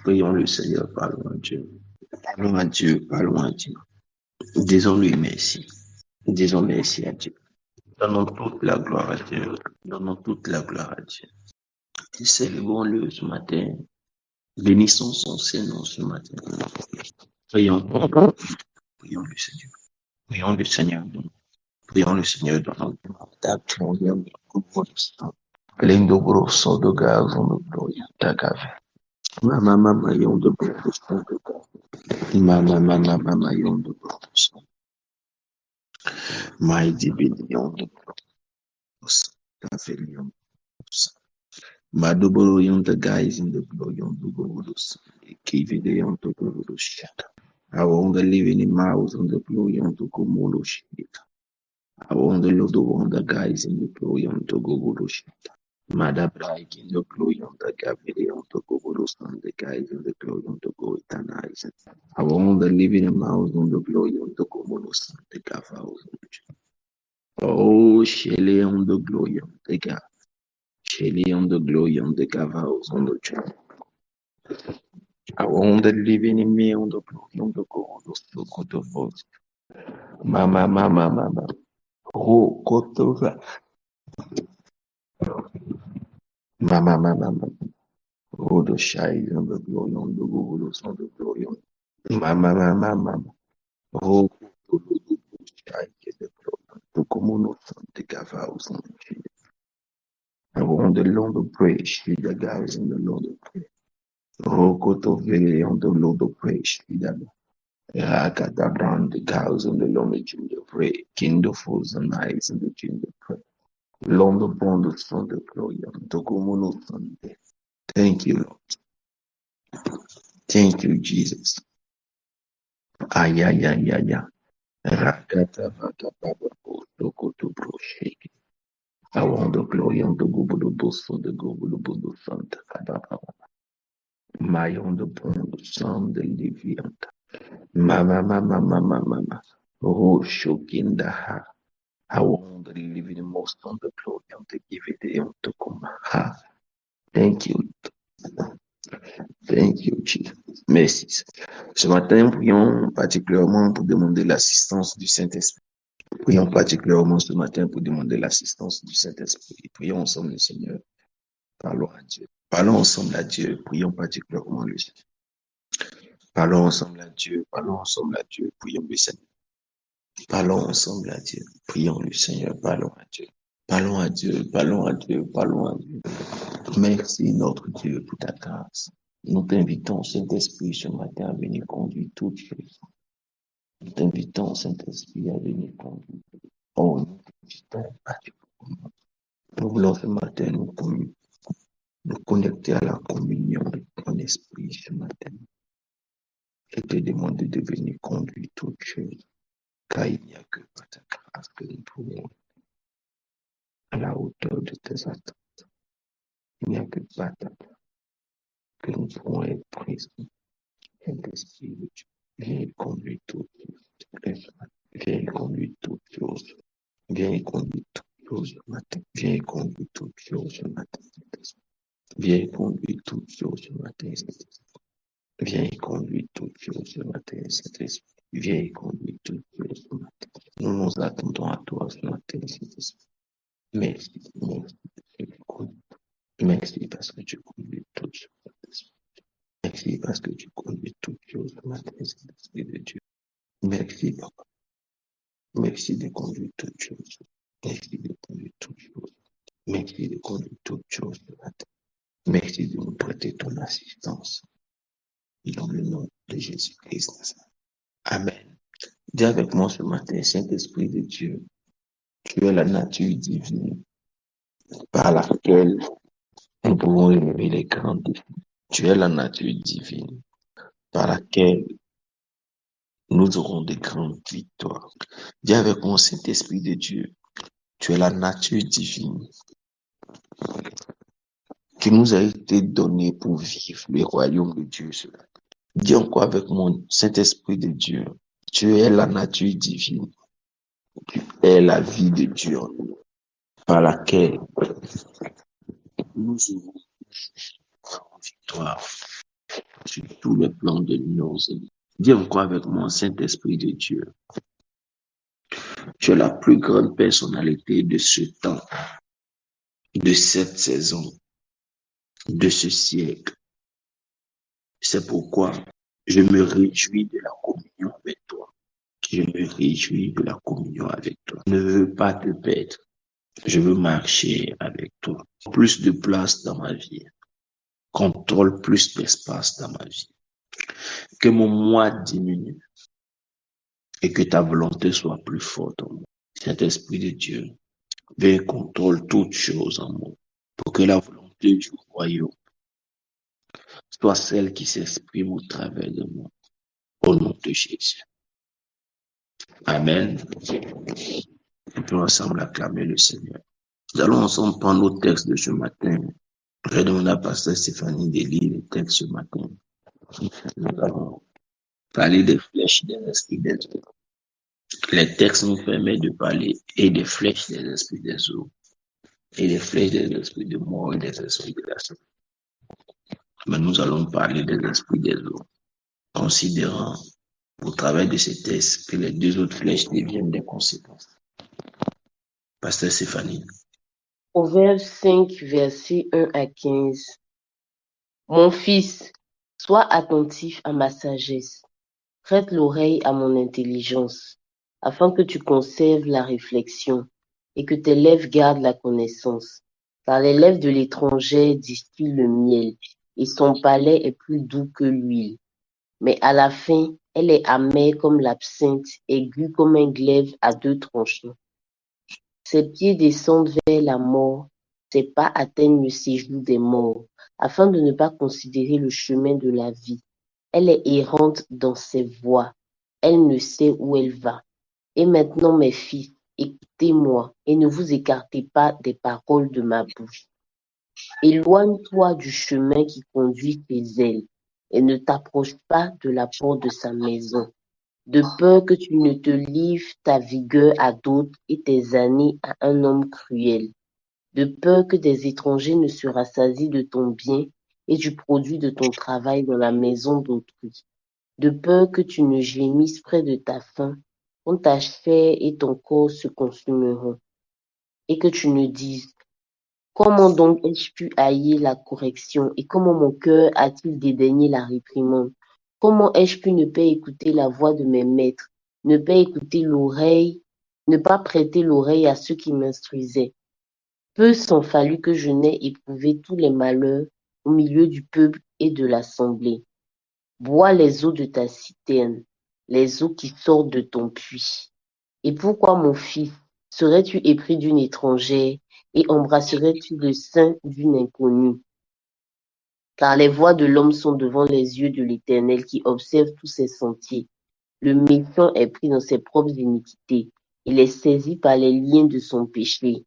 Prions le Seigneur, parlons à Dieu. Parlons à Dieu, parlons à Dieu. Disons-lui merci. Disons merci à Dieu. Donnons toute la gloire à Dieu. Donnons toute la gloire à Dieu. Célébrons-le ce matin. Bénissons son Seigneur ce matin. Prions. Prions le Seigneur. Prions le Seigneur. Prions le Seigneur dans notre Lindo grosso do gavo no gloria da gave. Mama yondo grosso do gave. Mama yondo grosso. Mai di bini yondo grosso. Gave yondo grosso. Madoboro yondo guys in the blow yondo grosso. Kivi de yondo grosso. I want to live in the mouse on the blow yondo komolo shit. I want to load the guys in the blow yondo grosso shit. Madabraik in the glory on the Gaviri on the Gogolos on the guys in the glory on the go etanize. I want the living a mouse on the glory on the Gogolos on the Gavaos. Oh, Shelly on the glory on the Gav. Shelly on the glory on the Gavaos on the tree. I want the living in me on the glory on the Gogolos to go to vote. Mama. Oh, go to Mama. Oh, the shy on the glory on the Gogolos on the glory on Mama. Oh, the shy get the glory. To come on the Gavaos on the tree. I want the Lord of praise, the guys in the Lord of praise. Rokoto Vele on the Lord of praise, Rakata Brand, the cows on the Lord of ginger pray, Kindle fools and eyes in the ginger pray. Lord of bondage from the glory of Tokomono Sunday. Thank you, Lord. Thank you, Jesus. Ayayayaya. Rakata Vata Baba Tokoto Bro Shake. I want the glory on the Gobudu Bosso, the Gobudu Santa Baba. My on the bond, son the Liviant. Mama. Oh, Shokinda. I want the living most on the glory on the give it on to come. Thank you. Thank you, Jesus. Merci. Ce matin, prions particulièrement pour demander l'assistance du Saint-Esprit. Prions particulièrement ce matin pour demander l'assistance du Saint-Esprit. Prions ensemble le Seigneur. Parlons à Dieu. Parlons ensemble à Dieu. Prions particulièrement le Seigneur. Parlons ensemble à Dieu. Parlons ensemble à Dieu. Prions le Seigneur. Parlons ensemble à Dieu. Prions le Seigneur. Parlons à Dieu. Parlons à Dieu. Parlons à Dieu. Parlons à Dieu. Merci notre Dieu pour ta grâce. Nous t'invitons, Saint-Esprit, ce matin à venir conduire toutes choses. Nous t'invitons, Saint-Esprit, à venir conduire. Oh, nous t'invitons particulièrement. Nous voulons ce matin nous connecter à la communion de ton esprit ce matin. Je te demande de venir conduire toutes choses. Car il n'y a que par ta grâce que nous pouvons à la hauteur de tes attentes. Il n'y a que par ta grâce que nous pouvons être présents. Saint-Esprit de Dieu, viens conduire toutes choses. Viens conduire toutes choses. Viens conduire toutes choses ce matin. Viens conduire toutes choses ce matin. Viens conduire toutes choses ce matin. Viens conduire toutes choses ce matin. Viens conduire toutes choses ce matin. Nous nous attendons à toi ce matin. Merci. Merci parce que tu conduis toutes choses. Merci parce que tu conduis toutes choses ce matin, Saint-Esprit de Dieu. Merci, Papa. Merci de conduire toutes choses. Merci de conduire toutes choses. Merci de conduire toutes choses ce matin. Merci de nous prêter ton assistance. Dans le nom de Jésus-Christ. Amen. Dis avec moi ce matin, Saint-Esprit de Dieu, tu es la nature divine par laquelle nous pouvons relever les grands défis. Tu es la nature divine par laquelle nous aurons de grandes victoires. Dis avec moi, Saint-Esprit de Dieu, tu es la nature divine qui nous a été donnée pour vivre le royaume de Dieu. Dis encore avec moi, Saint-Esprit de Dieu, tu es la nature divine, tu es la vie de Dieu en nous, par laquelle nous aurons une victoire. sur tous les plans de l'union. Dis encore avec moi, Saint-Esprit de Dieu, tu es la plus grande personnalité de ce temps, de cette saison, de ce siècle. C'est pourquoi je me réjouis de la communion avec toi. Je me réjouis de la communion avec toi. Je ne veux pas te perdre. Je veux marcher avec toi. Plus de place dans ma vie. Contrôle plus d'espace dans ma vie. Que mon moi diminue et que ta volonté soit plus forte en moi. Saint-Esprit de Dieu, viens contrôle toutes choses en moi pour que la volonté du royaume soit celle qui s'exprime au travers de moi. Au nom de Jésus. Amen. On peut ensemble acclamer le Seigneur. Nous allons ensemble prendre nos textes de ce matin. Je vais demander à Pasteur Stéphanie de lire les textes ce matin. Nous allons parler des flèches des esprits des eaux. Les textes nous permettent de parler et des flèches des esprits des eaux, et des flèches des esprits de mort et des esprits de la santé. Mais nous allons parler des esprits des eaux, considérant au travers de ces textes que les deux autres flèches deviennent des conséquences. Pasteur Stéphanie. Proverbe 5, versets 1 à 15. Mon fils, sois attentif à ma sagesse, prête l'oreille à mon intelligence, afin que tu conserves la réflexion et que tes lèvres gardent la connaissance. Car les lèvres de l'étranger distillent le miel, et son palais est plus doux que l'huile. Mais à la fin, elle est amère comme l'absinthe, aiguë comme un glaive à deux tranchants. Ses pieds descendent vers la mort, ses pas atteignent le séjour des morts, afin de ne pas considérer le chemin de la vie. Elle est errante dans ses voies, elle ne sait où elle va. Et maintenant, mes fils, écoutez-moi, et ne vous écartez pas des paroles de ma bouche. Éloigne-toi du chemin qui conduit chez elle, et ne t'approche pas de la porte de sa maison, de peur que tu ne te livres ta vigueur à d'autres et tes années à un homme cruel, de peur que des étrangers ne se rassasient de ton bien et du produit de ton travail dans la maison d'autrui, de peur que tu ne gémisses près de ta faim, quand ta chair et ton corps se consumeront, et que tu ne dises, comment donc ai-je pu haïr la correction et comment mon cœur a-t-il dédaigné la réprimande? Comment ai-je pu ne pas écouter la voix de mes maîtres, ne pas écouter l'oreille, ne pas prêter l'oreille à ceux qui m'instruisaient? Peu s'en fallut que je n'aie éprouvé tous les malheurs au milieu du peuple et de l'assemblée. Bois les eaux de ta citerne, les eaux qui sortent de ton puits. Et pourquoi, mon fils, serais-tu épris d'une étrangère et embrasserais-tu le sein d'une inconnue? Car les voies de l'homme sont devant les yeux de l'Éternel qui observe tous ses sentiers. Le méchant est pris dans ses propres iniquités. Il est saisi par les liens de son péché.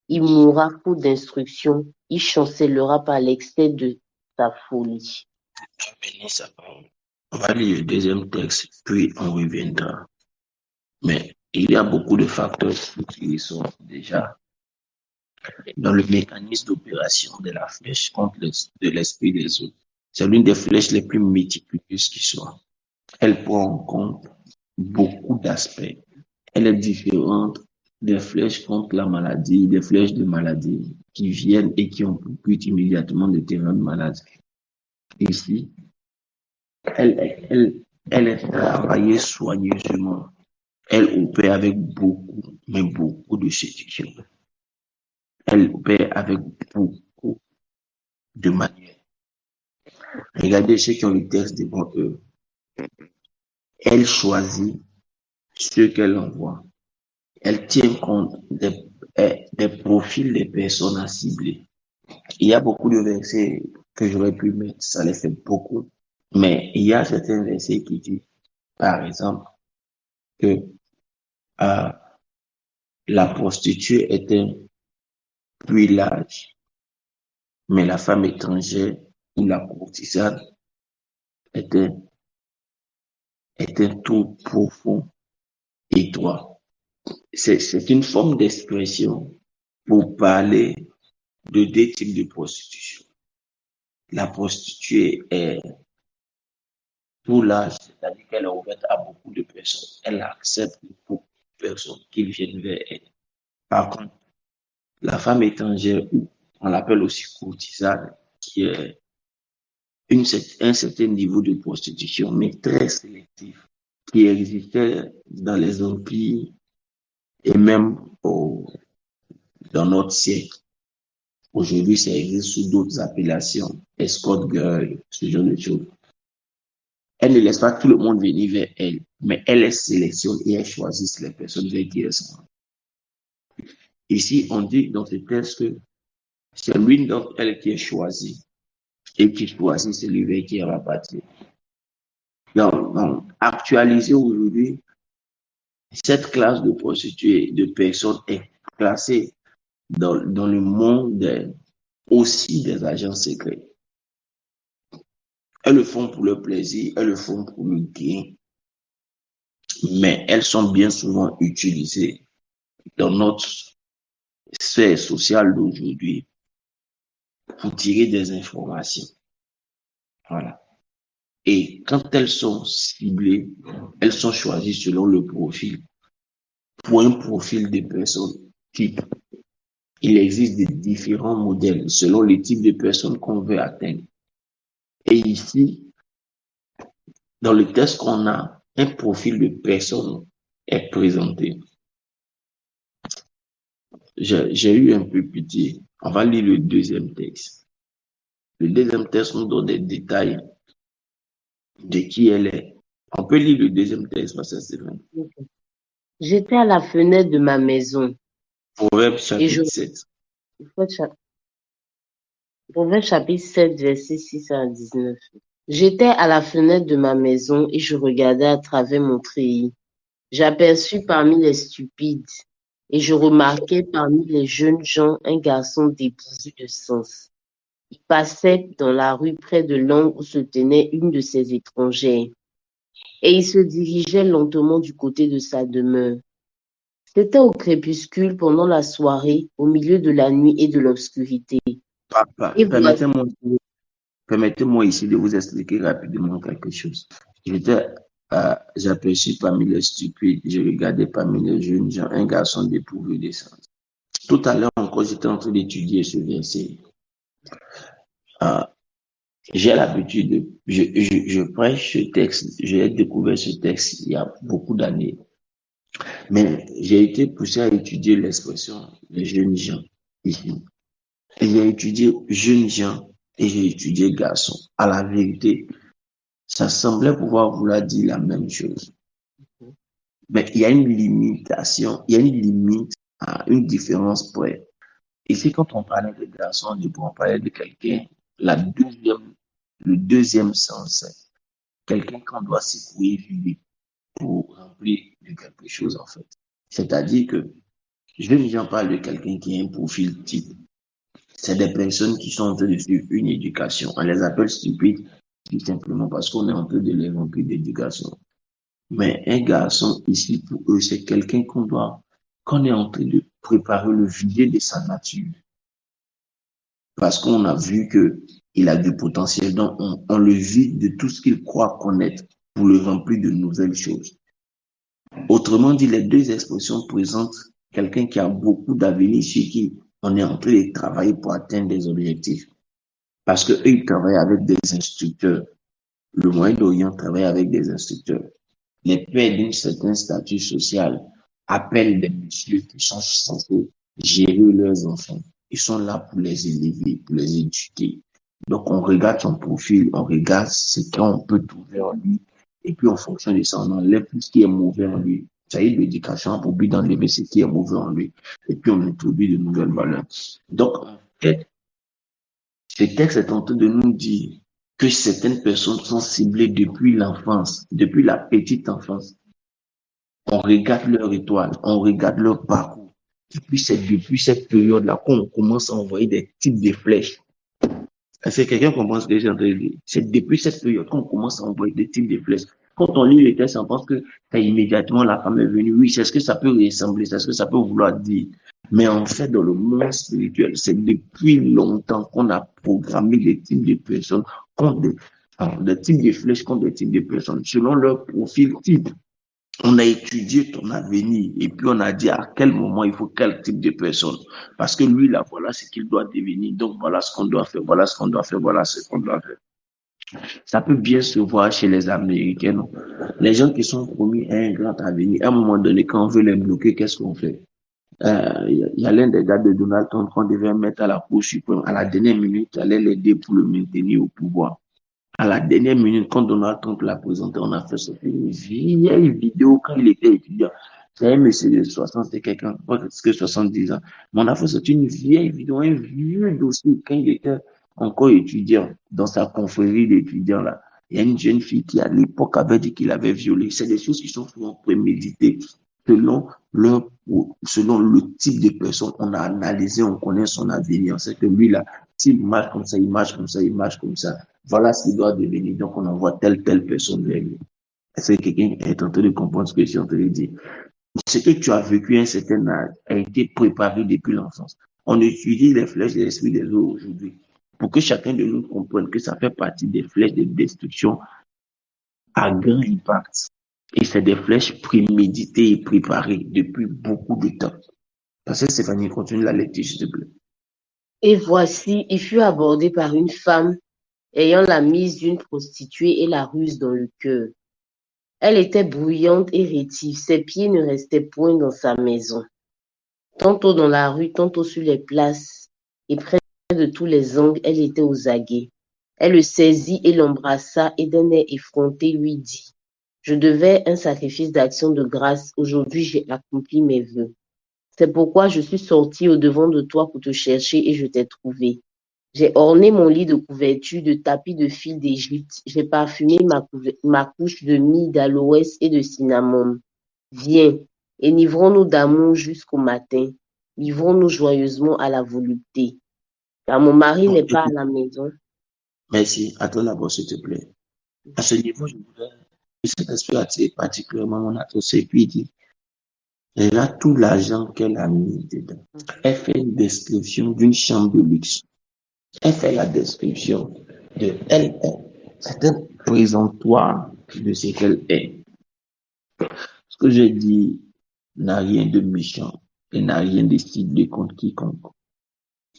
Il mourra faute d'instruction. Il chancellera par l'excès de sa folie. On va lire le deuxième texte, puis on reviendra. Mais il y a beaucoup de facteurs qui sont déjà dans le mécanisme d'opération de la flèche contre de l'esprit des autres. C'est l'une des flèches les plus méticuleuses qui soit. Elle prend en compte beaucoup d'aspects. Elle est différente des flèches contre la maladie, des flèches de maladie qui viennent et qui ont pour but immédiatement de terrain de maladie. Ici, elle est travaillée soigneusement. Elle opère avec beaucoup, mais beaucoup de séduction. Elle opère avec beaucoup de manière. Regardez ceux qui ont le texte devant eux. Elle choisit ceux qu'elle envoie. Elle tient compte des profils des personnes à cibler. Il y a beaucoup de versets que j'aurais pu mettre, ça les fait beaucoup. Mais il y a certains versets qui disent, par exemple, que la prostituée est un puillage, mais la femme étrangère ou la courtisane est un trou profond et étroit. C'est une forme d'expression pour parler de deux types de prostitution. la prostituée est tout l'âge, c'est-à-dire qu'elle est ouverte à beaucoup de personnes. Elle accepte beaucoup de personnes qui viennent vers elle. Par contre, la femme étrangère, ou on l'appelle aussi courtisane, qui est un certain niveau de prostitution, mais très sélectif, qui existait dans les empires et même dans notre siècle. Aujourd'hui, ça existe sous d'autres appellations, escort girl, ce genre de choses. Elle ne laisse pas tout le monde venir vers elle, mais elle les sélectionne et elle choisit les personnes vers qui elles sont. Ici, on dit dans ce texte que c'est l'une d'entre elles qui est choisie et qui choisit celui vers qui elle va partir. Donc, actualisé aujourd'hui, cette classe de prostituées, de personnes est classée dans le monde aussi des agents secrets. Elles le font pour le plaisir, elles le font pour le gain, mais elles sont bien souvent utilisées dans notre sphère sociale d'aujourd'hui pour tirer des informations. Voilà. Et quand elles sont ciblées, elles sont choisies selon le profil. Pour un profil de personnes type, il existe des différents modèles selon les types de personnes qu'on veut atteindre. Et ici, dans le test qu'on a, un profil de personne est présenté. J'ai eu un peu pitié. On va lire le deuxième texte. Le deuxième texte nous donne des détails de qui elle est. On peut lire le deuxième texte, parce que c'est vrai. J'étais à la fenêtre de ma maison. Proverbe chapitre 7. Proverbe chapitre 7, versets 6 à 19. J'étais à la fenêtre de ma maison et je regardais à travers mon treillis. J'aperçus parmi les stupides et je remarquai parmi les jeunes gens un garçon dépourvu de sens. Il passait dans la rue près de l'angle où se tenait une de ses étrangères et il se dirigeait lentement du côté de sa demeure. C'était au crépuscule pendant la soirée, au milieu de la nuit et de l'obscurité. Papa, permettez-moi ici de vous expliquer rapidement quelque chose. J'aperçus parmi les stupides, je regardais parmi les jeunes gens un garçon dépourvu de sens. Tout à l'heure encore, j'étais en train d'étudier ce verset. J'ai l'habitude je prêche ce texte, j'ai découvert ce texte il y a beaucoup d'années. Mais j'ai été poussé à étudier l'expression des jeunes gens ici. Et j'ai étudié jeunes gens et j'ai étudié garçons. À la vérité, ça semblait pouvoir vouloir dire la même chose. Mais il y a une limitation, il y a une limite à une différence près. Ici, quand on parlait de garçons, on parlait de quelqu'un, le deuxième sens, c'est quelqu'un qu'on doit secouer vivre pour remplir de quelque chose, en fait. C'est-à-dire que je ne viens pas de quelqu'un qui a un profil type. C'est des personnes qui sont en train de suivre une éducation. On les appelle stupides, tout simplement parce qu'on est en train de les remplir d'éducation. Mais un garçon, ici, pour eux, c'est quelqu'un qu'on est en train de préparer le vider de sa nature. Parce qu'on a vu qu'il a du potentiel, donc on le vide de tout ce qu'il croit connaître pour le remplir de nouvelles choses. Autrement dit, les deux expressions présentent quelqu'un qui a beaucoup d'avenir, sur qui on est en train de travailler pour atteindre des objectifs. Parce qu'eux, ils travaillent avec des instructeurs. Le Moyen-Orient travaille avec des instructeurs. Les pères d'un certain statut social appellent des messieurs qui sont censés gérer leurs enfants. Ils sont là pour les élever, pour les éduquer. Donc, on regarde son profil, on regarde ce qu'on peut trouver en lui, et puis en fonction de ça, on enlève tout ce qui est mauvais en lui. Ça y est, l'éducation pour but d'enlever ce qui est mauvais en lui, et puis on introduit de nouvelles valeurs. Donc, en fait, ce texte est en train de nous dire que certaines personnes sont ciblées depuis l'enfance, depuis la petite enfance. On regarde leur étoile, on regarde leur parcours. Et puis c'est depuis cette période-là qu'on commence à envoyer des types de flèches. Est-ce que quelqu'un comprend ce que j'ai en train de dire? C'est depuis cette période qu'on commence à envoyer des types de flèches. Quand on lit les textes, on pense que immédiatement la femme est venue. Oui, c'est ce que ça peut ressembler, c'est ce que ça peut vouloir dire. Mais en fait, dans le monde spirituel, c'est depuis longtemps qu'on a programmé les types de personnes contre des types de flèches contre des types de personnes selon leur profil type. On a étudié ton avenir et puis on a dit à quel moment il faut quel type de personne. Parce que lui, là, voilà ce qu'il doit devenir. Donc, voilà ce qu'on doit faire, voilà ce qu'on doit faire, voilà ce qu'on doit faire. Ça peut bien se voir chez les Américains. Non? Les gens qui sont promis à un grand avenir, à un moment donné, quand on veut les bloquer, qu'est-ce qu'on fait? Y a l'un des gars de Donald Trump qu'on devait mettre à la Cour suprême. À la dernière minute, il allait l'aider pour le maintenir au pouvoir. À la dernière minute, quand Donald Trump l'a présenté, on a fait sortir une vieille vidéo quand il était étudiant. C'est un monsieur de 60 et quelqu'un, presque 70 ans. Mais on a fait sortir une vieille vidéo, un vieux dossier quand il était encore étudiant dans sa confrérie d'étudiants là. Il y a une jeune fille qui à l'époque avait dit qu'il avait violé. C'est des choses qui sont souvent préméditées selon leur, selon le type de personne. On a analysé, on connaît son avenir. C'est que lui là, s'il marche comme ça, il marche comme ça, il marche comme ça. Voilà ce qu'il doit devenir. Donc, on envoie telle personne vers lui. Est-ce que quelqu'un est en train de comprendre ce que je suis en train de dire? Ce que tu as vécu à un certain âge a été préparé depuis l'enfance. On utilise les flèches de l'esprit des autres aujourd'hui pour que chacun de nous comprenne que ça fait partie des flèches de destruction à grand impact. Et c'est des flèches préméditées et préparées depuis beaucoup de temps. Parce que Stéphanie, continue la lecture, s'il te plaît. Et voici, il fut abordé par une femme ayant la mise d'une prostituée et la ruse dans le cœur. Elle était bruyante et rétive, ses pieds ne restaient point dans sa maison. Tantôt dans la rue, tantôt sur les places, et près de tous les angles, elle était aux aguets. Elle le saisit et l'embrassa, et d'un air effronté lui dit, « Je devais un sacrifice d'action de grâce, aujourd'hui j'ai accompli mes vœux. C'est pourquoi je suis sortie au-devant de toi pour te chercher et je t'ai trouvé. J'ai orné mon lit de couverture de tapis de fil d'Égypte. J'ai parfumé ma couche de myrrhe, d'aloès et de cinnamome. Viens, enivrons-nous d'amour jusqu'au matin. Livrons-nous joyeusement à la volupté. Car mon mari Non, n'est pas à écoute, la maison. » merci. Attends d'abord, s'il te plaît. À ce niveau, je voudrais que cet aspect attire particulièrement mon attention. Et puis, il dit, là, tout l'argent qu'elle a mis dedans. Elle fait une description d'une chambre de luxe. Elle fait la description de elle. C'est un présentoir de ce qu'elle est. Ce que j'ai dit n'a rien de méchant et n'a rien de ciblé contre quiconque.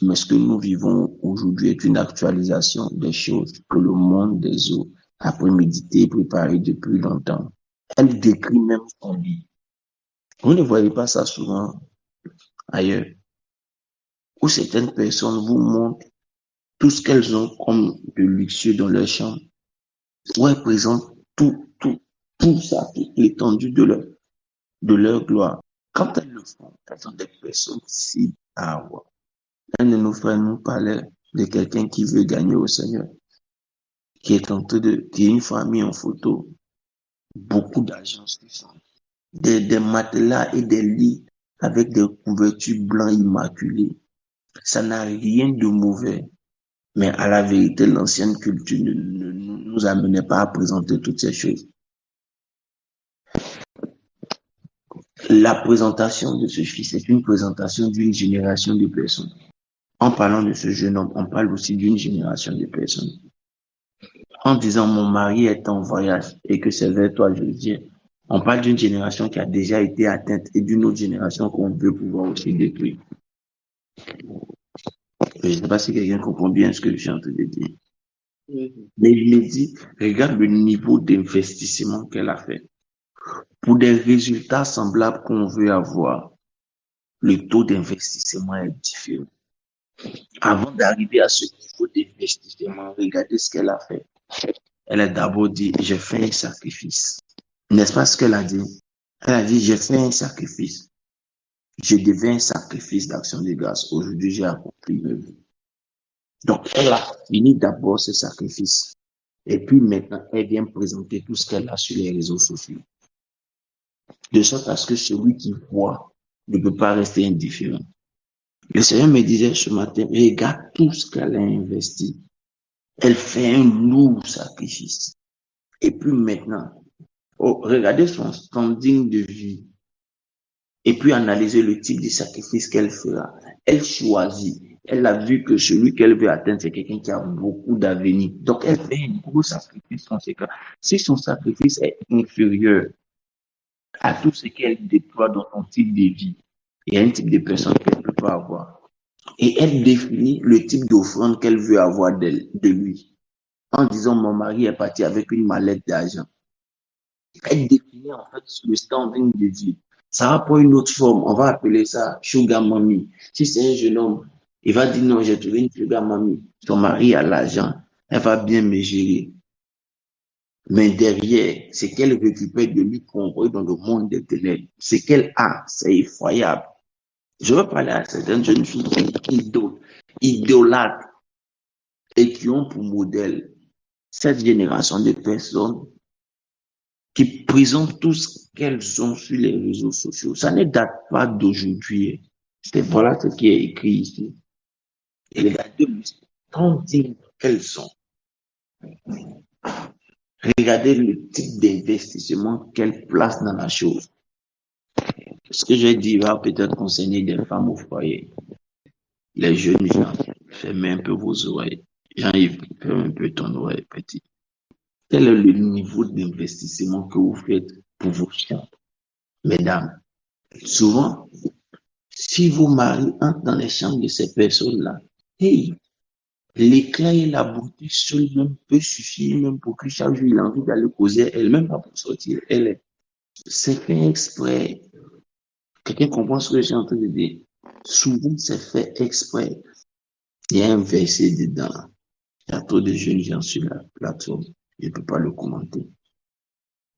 Mais ce que nous vivons aujourd'hui est une actualisation des choses que le monde des eaux a prémédité et préparé depuis longtemps. Elle décrit même son lit. Vous ne voyez pas ça souvent ailleurs, où certaines personnes vous montrent tout ce qu'elles ont comme de luxueux dans leur chambre, où elles présentent tout ça, toute l'étendue de leur gloire. Quand elles le font, elles sont des personnes cibles à avoir. Un de nos frères nous parlait de quelqu'un qui veut gagner au Seigneur, qui est une famille en photo, beaucoup d'argent sur ça, des matelas et des lits avec des couvertures blancs immaculées. Ça n'a rien de mauvais. Mais à la vérité, l'ancienne culture ne nous amenait pas à présenter toutes ces choses. La présentation de ce fils est une présentation d'une génération de personnes. En parlant de ce jeune homme, on parle aussi d'une génération de personnes. En disant mon mari est en voyage et que c'est vers toi je le viens, on parle d'une génération qui a déjà été atteinte et d'une autre génération qu'on veut pouvoir aussi détruire. Je ne sais pas si quelqu'un comprend bien ce que je suis en train de dire. Mais il me dit, regarde le niveau d'investissement qu'elle a fait. Pour des résultats semblables qu'on veut avoir, le taux d'investissement est différent. Avant d'arriver à ce niveau d'investissement, regardez ce qu'elle a fait. Elle a d'abord dit, j'ai fait un sacrifice. N'est-ce pas ce qu'elle a dit? Elle a dit, j'ai fait un sacrifice. Je devais un sacrifice d'action de grâce. Aujourd'hui, j'ai accompli mes vœux. Donc, elle a fini d'abord ce sacrifice. Et puis maintenant, elle vient présenter tout ce qu'elle a sur les réseaux sociaux. De sorte à ce que celui qui voit ne peut pas rester indifférent. Le Seigneur me disait ce matin, regarde tout ce qu'elle a investi. Elle fait un lourd sacrifice. Et puis maintenant, regardez son standing de vie. et puis analyser le type de sacrifice qu'elle fera. Elle choisit. Elle a vu que celui qu'elle veut atteindre, c'est quelqu'un qui a beaucoup d'avenir. Donc, elle fait un gros sacrifice conséquent. Si son sacrifice est inférieur à tout ce qu'elle déploie dans son type de vie, il y a un type de personne qu'elle ne peut pas avoir. Et elle définit le type d'offrande qu'elle veut avoir de lui. En disant, mon mari est parti avec une mallette d'argent. Elle définit en fait le standing de vie. Ça va prendre une autre forme. On va appeler ça sugar mommy. Si c'est un jeune homme, il va dire non, j'ai trouvé une sugar mommy. Son mari a l'argent. Elle va bien me gérer. Mais derrière, c'est qu'elle récupère de lui pour envoyer dans le monde des ténèbres. Ce qu'elle a, c'est effroyable. Je veux parler à certaines jeunes filles qui idolâtrent et qui ont pour modèle cette génération de personnes qui présentent tout ce qu'elles ont sur les réseaux sociaux. Ça ne date pas d'aujourd'hui. Voilà ce qui est écrit ici. Et regardez le standing qu'elles sont. Regardez le type d'investissement qu'elles placent dans la chose. Ce que j'ai dit va peut-être concerner des femmes au foyer. Les jeunes gens, fermez un peu vos oreilles. Jean-Yves, fermez un peu ton oreille, petit. Quel est le niveau d'investissement que vous faites pour vos chiens? Mesdames, souvent, si vos maris entrent dans les chambres de ces personnes-là, hey, l'éclat et la beauté seul même peut suffire même pour que chaque jour il a envie d'aller causer elle-même pas pour sortir. C'est fait exprès. Quelqu'un comprend ce que j'ai en train de dire? Souvent, c'est fait exprès. Il y a un verset dedans. Il y a trop de jeunes gens sur la plateforme. Je ne peux pas le commenter.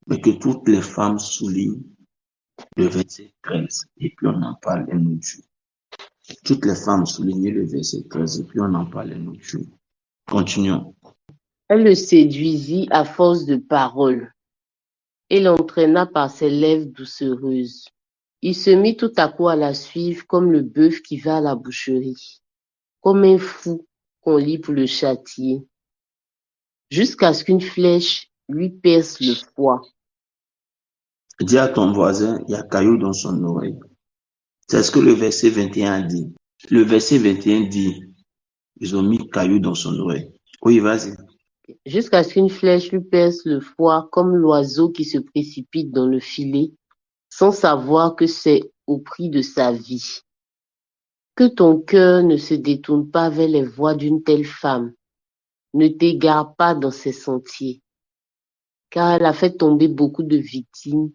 Mais que toutes les femmes soulignent le verset 13 et puis on en parle un autre jour. Toutes les femmes soulignent le verset 13 et puis on en parle un autre jour. Continuons. Elle le séduisit à force de paroles et l'entraîna par ses lèvres doucereuses. Il se mit tout à coup à la suivre comme le bœuf qui va à la boucherie, comme un fou qu'on lit pour le châtier, jusqu'à ce qu'une flèche lui perce le foie. Dis à ton voisin, il y a caillou dans son oreille. C'est ce que le verset 21 dit. Le verset 21 dit, ils ont mis caillou dans son oreille. Oui, vas-y. Jusqu'à ce qu'une flèche lui perce le foie comme l'oiseau qui se précipite dans le filet, sans savoir que c'est au prix de sa vie. Que ton cœur ne se détourne pas vers les voies d'une telle femme. Ne t'égare pas dans ses sentiers, car elle a fait tomber beaucoup de victimes,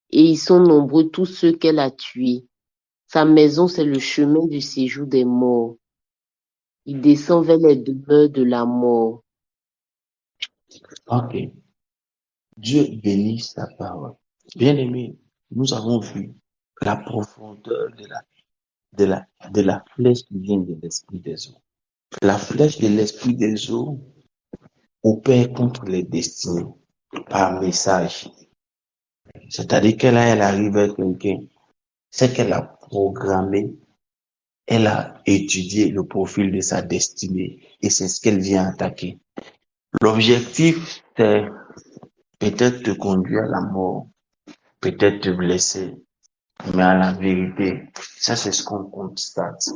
et ils sont nombreux tous ceux qu'elle a tués. Sa maison, c'est le chemin du séjour des morts. Il descend vers les demeures de la mort. Ok. Dieu bénit sa parole. Bien aimé, nous avons vu la profondeur de la flèche qui vient de l'esprit des eaux. La flèche de l'esprit des eaux opère contre les destinées par message. C'est-à-dire elle arrive à quelqu'un, c'est qu'elle a programmé, elle a étudié le profil de sa destinée et c'est ce qu'elle vient attaquer. L'objectif, c'est peut-être te conduire à la mort, peut-être te blesser, mais à la vérité, ça c'est ce qu'on constate,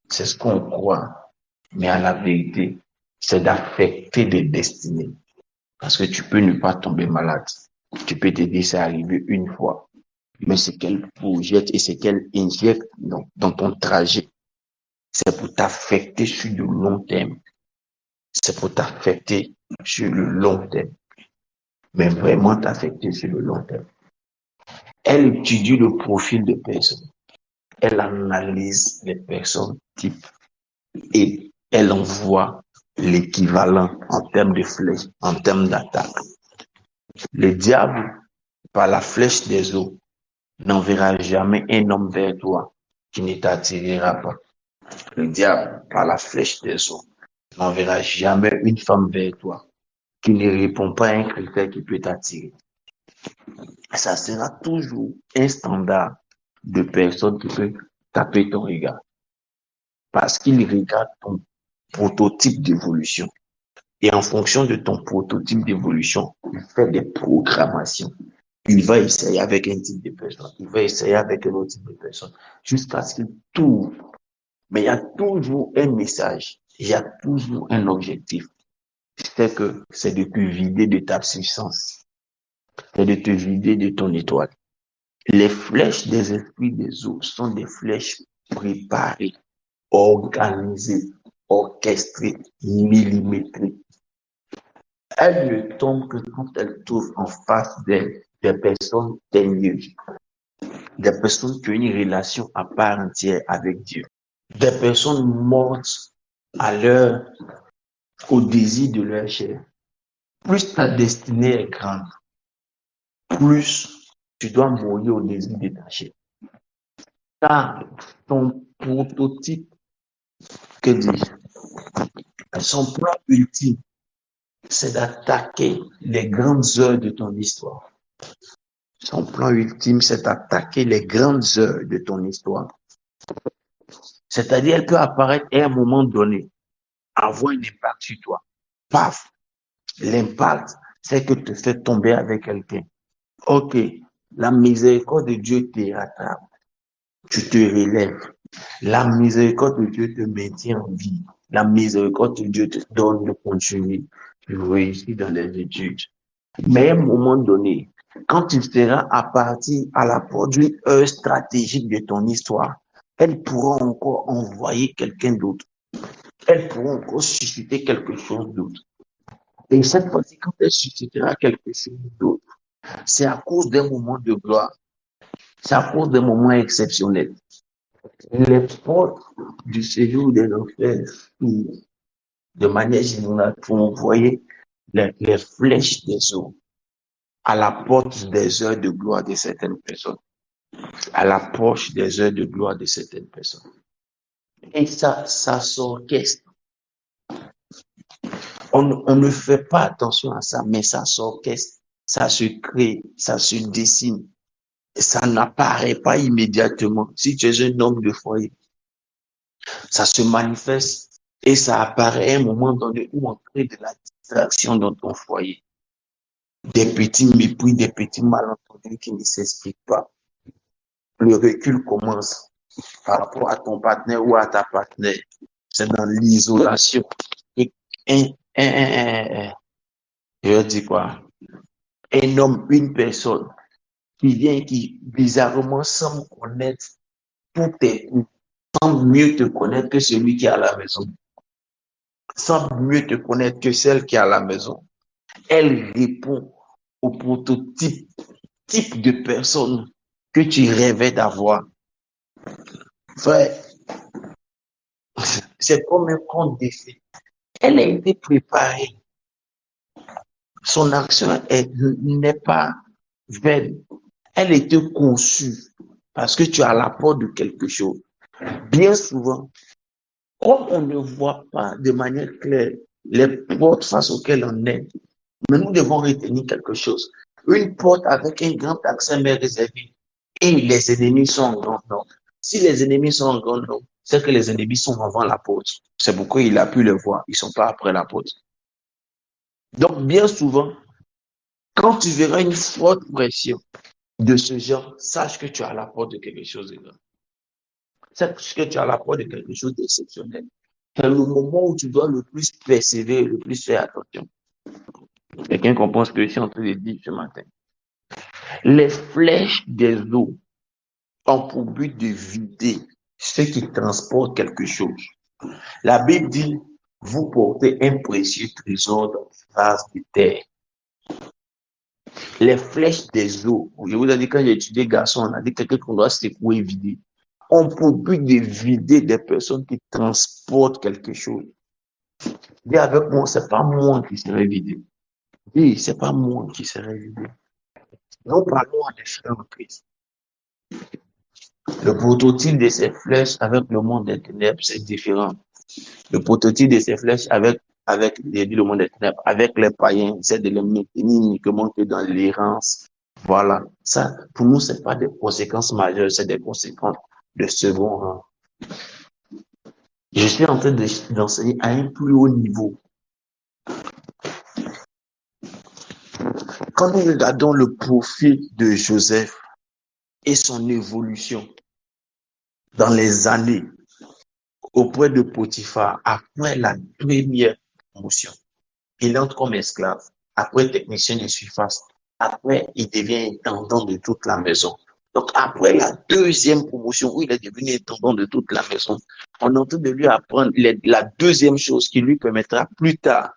c'est ce qu'on croit, mais à la vérité, c'est d'affecter des destinées. Parce que tu peux ne pas tomber malade. Tu peux te dire c'est arrivé une fois. Mais ce qu'elle projette et ce qu'elle injecte dans ton trajet, c'est pour t'affecter sur le long terme. C'est pour t'affecter sur le long terme. Mais vraiment t'affecter sur le long terme. Elle étudie le profil de personnes. Elle analyse les personnes types et elle envoie l'équivalent en termes de flèche, en termes d'attaque. Le diable, par la flèche des eaux, n'enverra jamais un homme vers toi qui ne t'attirera pas. Le diable, par la flèche des eaux, n'enverra jamais une femme vers toi qui ne répond pas à un critère qui peut t'attirer. Ça sera toujours un standard de personne qui peut taper ton regard. Parce qu'il regarde ton prototype d'évolution. Et en fonction de ton prototype d'évolution, il fait des programmations. Il va essayer avec un type de personne, il va essayer avec un autre type de personne, jusqu'à ce qu'il trouve. Mais il y a toujours un message, il y a toujours un objectif. C'est de te vider de ta puissance, c'est de te vider de ton étoile. Les flèches des esprits des eaux sont des flèches préparées, organisées, orchestrées, millimétrées. Elles ne tombent que quand elles trouvent en face d'elles des personnes teigneuses, des personnes qui ont une relation à part entière avec Dieu, des personnes mortes au désir de leur chair. Plus ta destinée est grande, plus tu dois mourir au désir de ta chair. Car ton prototype, que dis-je, son plan ultime, c'est d'attaquer les grandes heures de ton histoire. Son plan ultime, c'est d'attaquer les grandes heures de ton histoire. C'est-à-dire, elle peut apparaître à un moment donné, avoir un impact sur toi. Paf! L'impact, c'est que te fait tomber avec quelqu'un. Ok, la miséricorde de Dieu te rattrape. Tu te relèves. La miséricorde de Dieu te maintient en vie. La miséricorde de Dieu te donne de continuer. Tu réussis dans les études. Mais à un moment donné, quand tu seras à partir à la porte d'une heure stratégique de ton histoire, elle pourra encore envoyer quelqu'un d'autre. Elle pourra encore susciter quelque chose d'autre. Et cette fois-ci, quand elle suscitera quelque chose d'autre, c'est à cause d'un moment de gloire. C'est à cause d'un moment exceptionnel. Les portes du séjour des enfers, de manière générale, pour envoyer les flèches des eaux à la porte des heures de gloire de certaines personnes, à l'approche des heures de gloire de certaines personnes. Et ça s'orchestre. On ne fait pas attention à ça, mais ça s'orchestre, ça se crée, ça se dessine. Ça n'apparaît pas immédiatement. Si tu es un homme de foyer, ça se manifeste et ça apparaît à un moment donné où on crée de la distraction dans ton foyer. Des petits mépris, des petits malentendus qui ne s'expliquent pas. Le recul commence par rapport à ton partenaire ou à ta partenaire. C'est dans l'isolation. Et je dis quoi? Un homme, une personne qui vient, qui bizarrement semble connaître tous tes coups, semble mieux te connaître que celui qui est à la maison, semble mieux te connaître que celle qui est à la maison. Elle répond au prototype type de personne que tu rêvais d'avoir. Frère, c'est comme un conte d'effet. Elle a été préparée. Son action n'est pas vaine. Elle a été conçue parce que tu as l'apport de quelque chose. Bien souvent, comme on ne voit pas de manière claire les portes face auxquelles on est, mais nous devons retenir quelque chose. Une porte avec un grand accès mais réservé. Et les ennemis sont en grand nombre. Si les ennemis sont en grand nombre, c'est que les ennemis sont avant la porte. C'est pourquoi il a pu le voir. Ils ne sont pas après la porte. Donc, bien souvent, quand tu verras une forte pression de ce genre, sache que tu as la porte de quelque chose de grand. Sache que tu as la porte de quelque chose d'exceptionnel. C'est le moment où tu dois le plus persévérer, le plus faire attention. Quelqu'un comprend ce que je suis en train de dire ce matin. Les flèches des eaux ont pour but de vider ceux qui transportent quelque chose. La Bible dit, vous portez un précieux trésor dans les vases de terre. Les flèches des eaux, je vous ai dit quand j'ai étudié garçon, on a dit quelqu'un qu'on doit secouer et vider, ont pour but de vider des personnes qui transportent quelque chose. Dis avec moi, c'est pas moi qui serai vidé. Dis, c'est pas moi qui serai vidé. Nous parlons à des frères en Christ. Le prototype de ces flèches avec le monde des ténèbres, c'est différent. Le prototype de ces flèches avec le monde des ténèbres, avec les païens, c'est de les maintenir uniquement que dans l'errance. Voilà. Ça, pour nous, c'est pas des conséquences majeures, c'est des conséquences de second rang. Je suis en train d'enseigner à un plus haut niveau. Quand nous regardons le profil de Joseph et son évolution dans les années auprès de Potiphar, après la première promotion, il entre comme esclave, après technicien de surface, après il devient intendant de toute la maison. Donc après la deuxième promotion où il est devenu intendant de toute la maison, on est en train de lui apprendre la deuxième chose qui lui permettra plus tard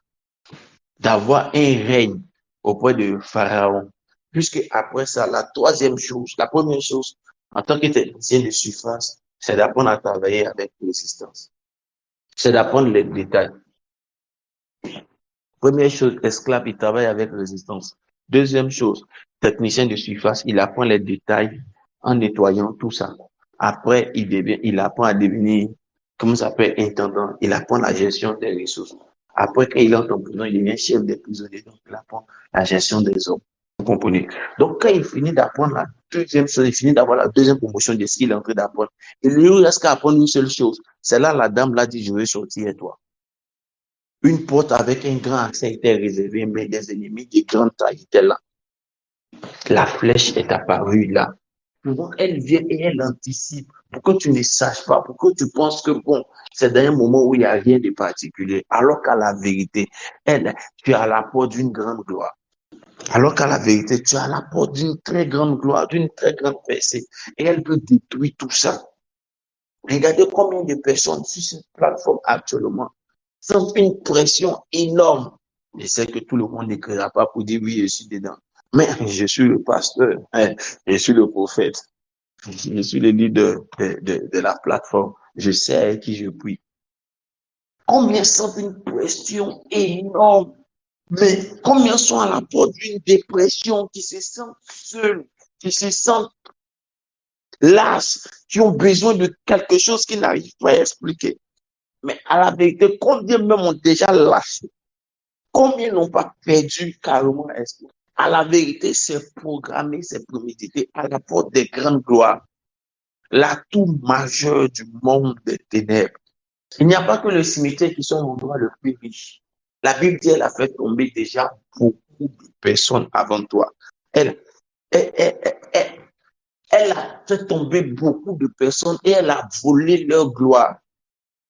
d'avoir un règne auprès de Pharaon. Puisque après ça, la troisième chose, la première chose, en tant que technicien de surface, c'est d'apprendre à travailler avec résistance. C'est d'apprendre les détails. Première chose, esclave, il travaille avec résistance. Deuxième chose, technicien de surface, il apprend les détails en nettoyant tout ça. Après, il apprend à devenir, comment ça s'appelle, intendant. Il apprend la gestion des ressources. Après, quand il entre en prison, il devient chef des prisonniers. Donc, il apprend la gestion des hommes. Vous comprenez? Donc, quand il finit d'apprendre la deuxième chose, il finit d'avoir la deuxième promotion de ce qu'il est en train d'apprendre. Il lui reste qu'à apprendre une seule chose. C'est là, la dame l'a dit, je vais sortir et toi. Une porte avec un grand accès était réservée, mais des ennemis de grande taille étaient là. La flèche est apparue là. Souvent, elle vient et elle anticipe. Pourquoi tu ne saches pas? Pourquoi tu penses que bon, c'est dans un moment où il n'y a rien de particulier? Alors qu'à la vérité, tu es à la porte d'une grande gloire. Alors qu'à la vérité, tu es à la porte d'une très grande gloire, d'une très grande percée. Et elle peut détruire tout ça. Regardez combien de personnes sur cette plateforme actuellement sentent une pression énorme. Je sais que tout le monde n'écrira pas pour dire oui, je suis dedans. Mais je suis le pasteur, je suis le prophète, je suis le leader de la plateforme. Je sais avec qui je prie. Combien sentent une pression énorme? Mais combien sont à la porte d'une dépression, qui se sentent seuls, qui se sentent las, qui ont besoin de quelque chose qu'ils n'arrivent pas à expliquer? Mais à la vérité, combien même ont déjà lâché? Combien n'ont pas perdu carrément l'espoir? À la vérité, c'est programmé, c'est prémédité à la porte des grandes gloires. L'atout majeur du monde des ténèbres. Il n'y a pas que le cimetière qui sont l'endroit le plus riche. La Bible dit, elle a fait tomber déjà beaucoup de personnes avant toi. Elle, elle, elle, elle, elle a fait tomber beaucoup de personnes et elle a volé leur gloire.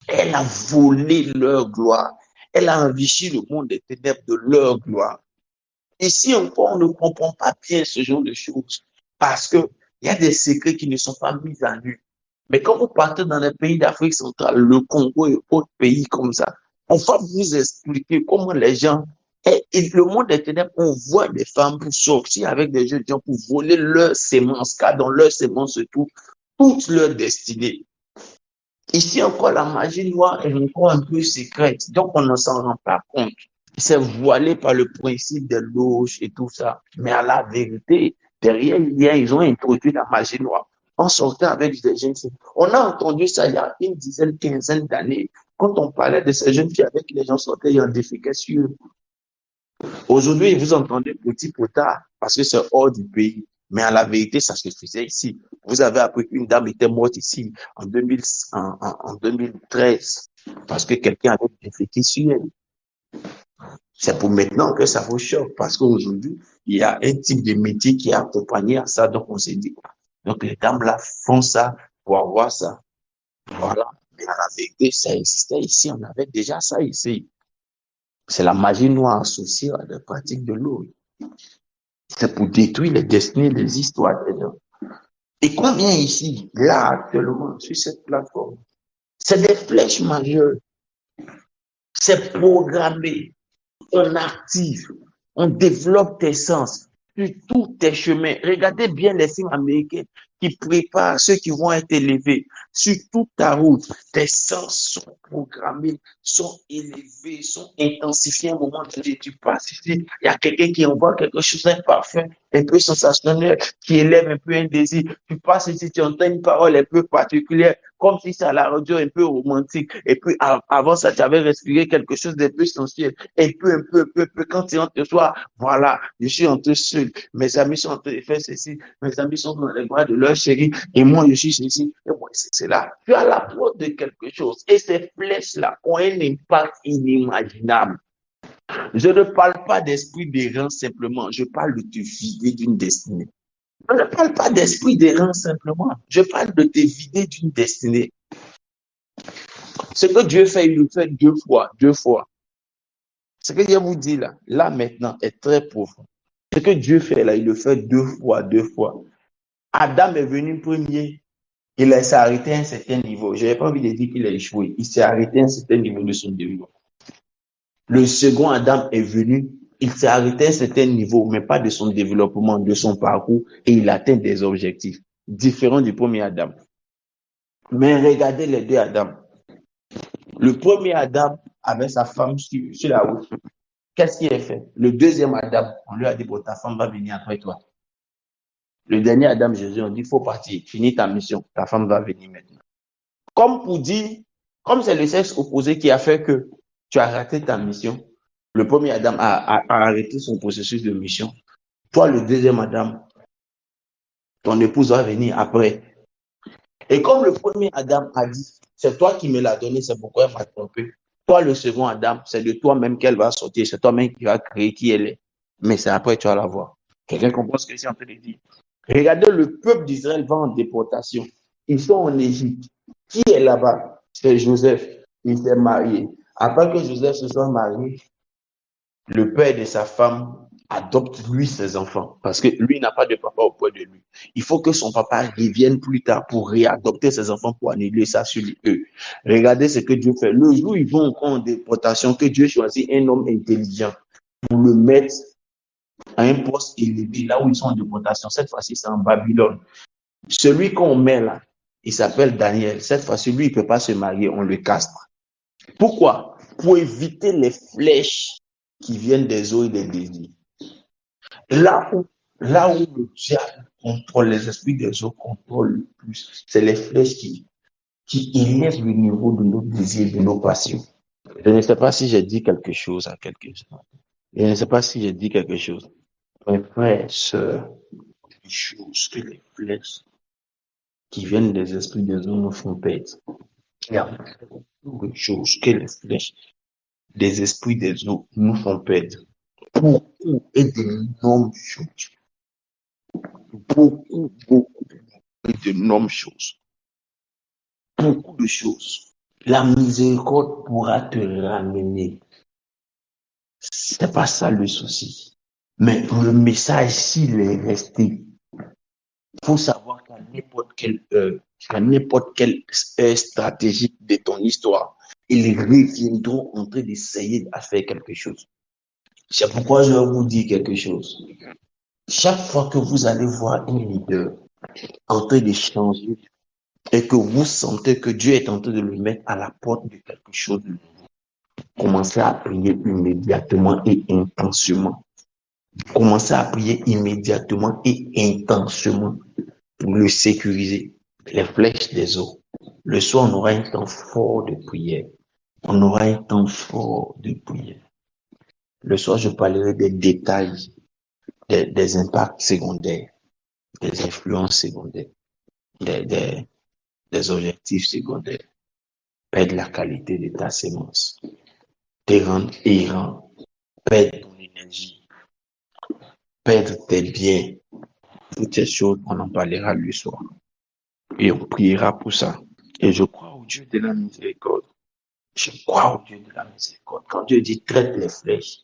Elle a volé leur gloire. Elle a enrichi le monde des ténèbres de leur gloire. Ici encore, on ne comprend pas bien ce genre de choses parce qu'il y a des secrets qui ne sont pas mis à nu. Mais quand vous partez dans les pays d'Afrique centrale, le Congo et autres pays comme ça, on va vous expliquer comment les gens, et le monde des ténèbres, on voit des femmes pour sortir avec des jeunes gens pour voler leurs sémences, car dans leurs sémences se trouve toute leur destinée. Ici encore, la magie noire est encore un peu secrète, donc on ne s'en rend pas compte. C'est voilé par le principe des loges et tout ça. Mais à la vérité, derrière, ils ont introduit la magie noire. On sortait avec des jeunes filles. On a entendu ça il y a une dizaine, quinzaine d'années. Quand on parlait de ces jeunes filles avec qui les gens sortaient, ils en déféquaient sur eux. Aujourd'hui, vous entendez petit potard parce que c'est hors du pays. Mais à la vérité, ça se faisait ici. Vous avez appris qu'une dame était morte ici en 2013 parce que quelqu'un avait déféqué sur elle. C'est pour maintenant que ça vous choque parce qu'aujourd'hui, il y a un type de métier qui est accompagné à ça. Donc, on s'est dit, donc les dames là font ça pour avoir ça. Voilà. Mais à la vérité, ça existait ici. On avait déjà ça ici. C'est la magie noire associée à la pratique de l'eau. C'est pour détruire les destinées, les histoires des gens. Et combien ici, là, actuellement, sur cette plateforme, c'est des flèches majeures. C'est programmé. On active, on développe tes sens sur tous tes chemins. Regardez bien les films américains qui préparent ceux qui vont être élevés. Sur toute ta route, tes sens sont programmés, sont élevés, sont intensifiés. À un moment donné, tu passes ici, il y a quelqu'un qui envoie quelque chose d'imparfait, un peu sensationnel, qui élève un peu un désir. Tu passes ici, tu entends une parole un peu particulière, comme si c'est à la radio un peu romantique. Et puis avant ça, tu avais respiré quelque chose d'un peu sensuel. Et peu, quand tu entres ce soir, voilà, je suis entré seul. Mes amis sont en train de faire ceci. Mes amis sont dans les bras de leur chérie. Et moi, je suis ceci. Et moi, c'est là. Tu as la porte de quelque chose. Et ces flèches-là ont un impact inimaginable. Je ne parle pas d'esprit d'errance simplement, je parle de te vider d'une destinée. Je ne parle pas d'esprit d'errance simplement, je parle de te vider d'une destinée. Ce que Dieu fait, il le fait deux fois, deux fois. Ce que je vous dis là maintenant, est très profond. Ce que Dieu fait là, il le fait deux fois, deux fois. Adam est venu premier, il s'est arrêté à un certain niveau. Je n'ai pas envie de dire qu'il a échoué. Il s'est arrêté à un certain niveau de son développement. Le second Adam est venu, il s'est arrêté à un certain niveau, mais pas de son développement, de son parcours, et il atteint des objectifs différents du premier Adam. Mais regardez les deux Adam. Le premier Adam avait sa femme sur la route. Qu'est-ce qu'il a fait? Le deuxième Adam, on lui a dit, bon, ta femme va venir après toi. Le dernier Adam, Jésus, on dit, il faut partir, finis ta mission, ta femme va venir maintenant. Comme pour dire, comme c'est le sexe opposé qui a fait que tu as raté ta mission, le premier Adam a arrêté son processus de mission. Toi, le deuxième Adam, ton épouse va venir après. Et comme le premier Adam a dit, c'est toi qui me l'as donné, c'est pourquoi elle m'a trompé. Toi, le second Adam, c'est de toi-même qu'elle va sortir, c'est toi-même qui vas créer qui elle est. Mais c'est après que tu vas la voir. Quelqu'un comprend ce que je suis en train de dire? Regardez, le peuple d'Israël va en déportation. Ils sont en Égypte. Qui est là-bas? C'est Joseph. Il s'est marié. Après que Joseph se soit marié, le père de sa femme adopte lui ses enfants parce que lui n'a pas de papa auprès de lui. Il faut que son papa revienne plus tard pour réadopter ses enfants pour annuler ça sur eux. Regardez ce que Dieu fait. Le jour où ils vont en déportation, que Dieu choisit un homme intelligent pour le mettre à un poste élevé là où ils sont en déportation. Cette fois-ci, c'est en Babylone. Celui qu'on met là, il s'appelle Daniel. Cette fois-ci, lui, il ne peut pas se marier, on le castre. Pourquoi? Pour éviter les flèches qui viennent des eaux et des désirs. Là où le diable contrôle, les esprits des eaux contrôlent le plus, c'est les flèches qui élèvent le niveau de nos désirs, de nos passions. Je ne sais pas si j'ai dit quelque chose à quelqu'un. Je ne sais pas si j'ai dit quelque chose. Mes frères, sœurs, les choses que les flèches qui viennent des esprits des eaux nous font perdre. Il y a beaucoup de choses que les flèches des esprits des eaux nous font perdre. Beaucoup et d'énormes choses. Beaucoup et d'énormes choses. Beaucoup de choses. La miséricorde pourra te ramener. C'est pas ça le souci. Mais le message, s'il est resté, il faut savoir qu'à n'importe quelle stratégie de ton histoire, ils reviendront en train d'essayer de faire quelque chose. C'est pourquoi je vais vous dire quelque chose. Chaque fois que vous allez voir un leader en train de changer et que vous sentez que Dieu est en train de le mettre à la porte de quelque chose de nouveau, commencez à prier immédiatement et intensément. Commencez à prier immédiatement et intensément pour le sécuriser. Les flèches des eaux. Le soir, on aura un temps fort de prière. On aura un temps fort de prière. Le soir, je parlerai des détails, des impacts secondaires, des influences secondaires, des objectifs secondaires. Perdre la qualité de ta sémence. Te rendre errant. Perdre ton énergie. Perdre tes biens. Toutes ces choses, on en parlera le soir. Et on priera pour ça. Et je crois au Dieu de la miséricorde. Je crois au Dieu de la miséricorde. Quand Dieu dit traite les flèches,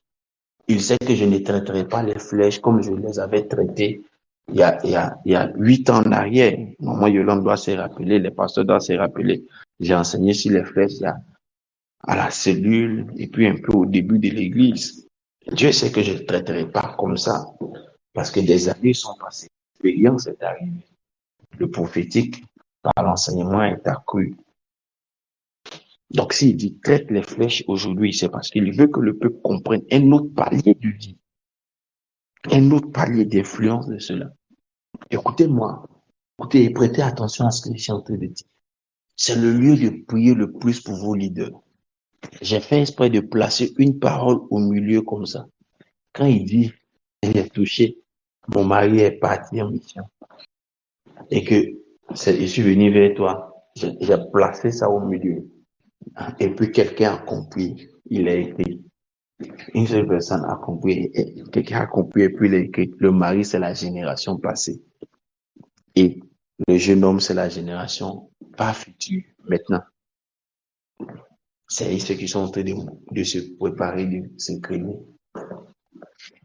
il sait que je ne traiterai pas les flèches comme je les avais traitées il y a 8 ans en arrière. Maman Yolande doit se rappeler, les pasteurs doivent se rappeler. J'ai enseigné sur les flèches à la cellule et puis un peu au début de l'église. Dieu sait que je ne traiterai pas comme ça parce que des années sont passées. L'expérience est arrivée. Le prophétique par l'enseignement est accru. Donc, s'il dit traite les flèches aujourd'hui, c'est parce qu'il veut que le peuple comprenne un autre palier de vie, un autre palier d'influence de cela. Écoutez-moi, écoutez et prêtez attention à ce que je suis en train de dire. C'est le lieu de prier le plus pour vos leaders. J'ai fait exprès de placer une parole au milieu comme ça. Quand il dit, il est touché, mon mari est parti en mission et que je suis venu vers toi, j'ai placé ça au milieu. Et puis quelqu'un a compris, il a été. Une seule personne a compris, quelqu'un a compris, et puis le mari, c'est la génération passée. Et le jeune homme, c'est la génération pas future, maintenant. C'est ceux qui sont en train de se préparer, de s'incliner.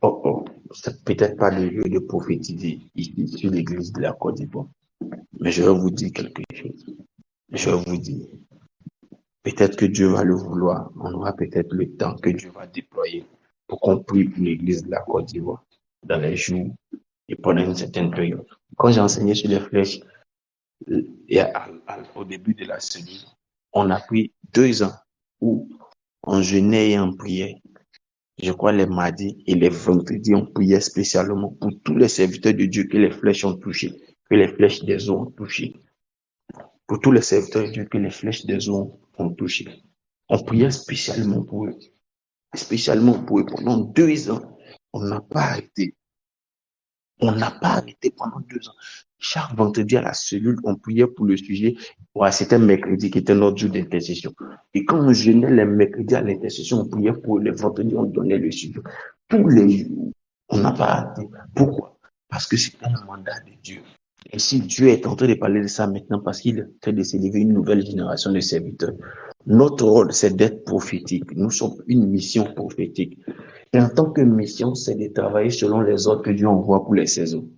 Oh, oh, c'est peut-être pas le lieu de prophétiser ici sur l'église de la Côte d'Ivoire. Mais je vais vous dire quelque chose. Je vais vous dire, peut-être que Dieu va le vouloir. On aura peut-être le temps que Dieu va déployer pour qu'on prie pour l'église de la Côte d'Ivoire dans les jours et pendant une certaine période. Quand j'ai enseigné sur les flèches, au début de la cellule, on a pris 2 ans où on jeûnait et on priait. Je crois les mardis et les vendredis, on priait spécialement pour tous les serviteurs de Dieu que les flèches ont touchés, que les flèches des eaux ont touché. Pour tous les serviteurs de Dieu que les flèches des eaux ont touché. On priait spécialement pour eux. Spécialement pour eux. Pendant 2 ans, on n'a pas arrêté. On n'a pas arrêté pendant 2 ans. Chaque vendredi à la cellule, on priait pour le sujet. Ouais, c'était mercredi qui était notre jour d'intercession. Et quand on jeûnait les mercredis à l'intercession, on priait pour les vendredis, on donnait le sujet. Tous les jours, on n'a pas arrêté. Pourquoi? Parce que c'est un mandat de Dieu. Et si Dieu est en train de parler de ça maintenant, parce qu'il est en train de s'élever une nouvelle génération de serviteurs, notre rôle, c'est d'être prophétique. Nous sommes une mission prophétique. Et en tant que mission, c'est de travailler selon les ordres que Dieu envoie pour les saisons.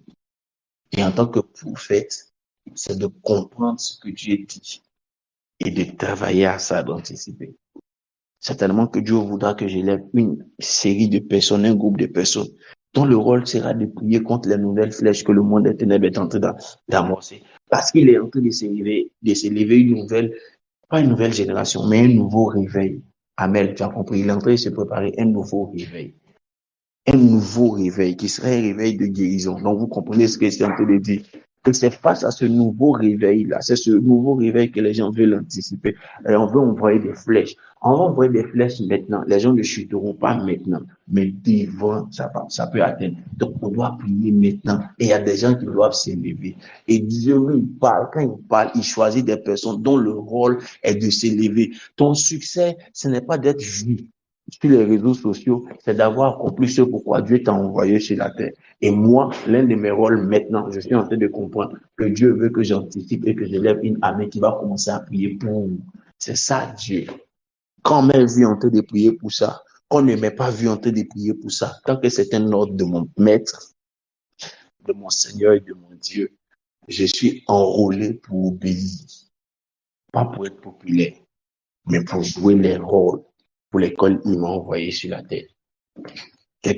Et en tant que prophète, c'est de comprendre ce que Dieu dit et de travailler à ça, d'anticiper. Certainement que Dieu voudra que j'élève une série de personnes, un groupe de personnes, dont le rôle sera de prier contre les nouvelles flèches que le monde des ténèbres est en train d'amorcer. Parce qu'il est en train de s'élever une nouvelle, pas une nouvelle génération, mais un nouveau réveil. Amen, tu as compris, il est en train de se préparer un nouveau réveil. Un nouveau réveil qui serait un réveil de guérison. Donc, vous comprenez ce que c'est en train de dire. Que c'est face à ce nouveau réveil-là, c'est ce nouveau réveil que les gens veulent anticiper. Et on veut envoyer des flèches. On va envoyer des flèches maintenant. Les gens ne chuteront pas maintenant, mais devant, ça peut atteindre. Donc, on doit prier maintenant. Et il y a des gens qui doivent s'élever. Et Dieu, il parle. Quand il parle, il choisit des personnes dont le rôle est de s'élever. Ton succès, ce n'est pas d'être vu sur les réseaux sociaux, c'est d'avoir accompli ce pourquoi Dieu t'a envoyé sur la terre. Et moi, l'un de mes rôles maintenant, je suis en train de comprendre que Dieu veut que j'anticipe et que j'élève une armée qui va commencer à prier pour. C'est ça, Dieu. Quand on m'a vu en train de prier pour ça, qu'on ne m'ait pas vu en train de prier pour ça, tant que c'est un ordre de mon maître, de mon Seigneur et de mon Dieu, je suis enrôlé pour obéir. Pas pour être populaire, mais pour jouer les rôles pour lesquels il m'a envoyé sur la terre.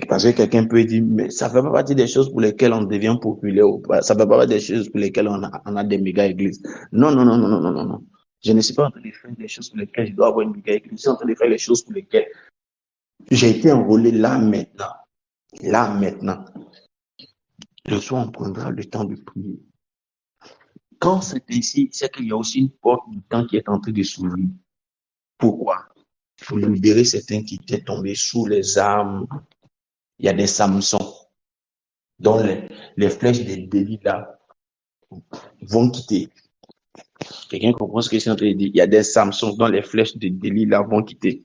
Parce que quelqu'un peut dire, mais ça ne fait pas partie des choses pour lesquelles on devient populaire ou pas. Ça ne fait pas partie des choses pour lesquelles on a des méga églises. Non, non, non, non, non, non, non, non. Je ne suis pas en train de faire des choses pour lesquelles je dois avoir une méga église. Je suis en train de faire les choses pour lesquelles j'ai été enrôlé là maintenant. Là maintenant. Le soir, on prendra le temps de prier. Quand c'est ici, c'est qu'il y a aussi une porte du temps qui est en train de s'ouvrir. Pourquoi? Pour libérer certains qui étaient tombés sous les armes. Il y a des Samsons dont les flèches des délits là vont quitter. Quelqu'un comprend ce que je suis en train de dire? Il y a des Samsons dont les flèches des délits là vont quitter.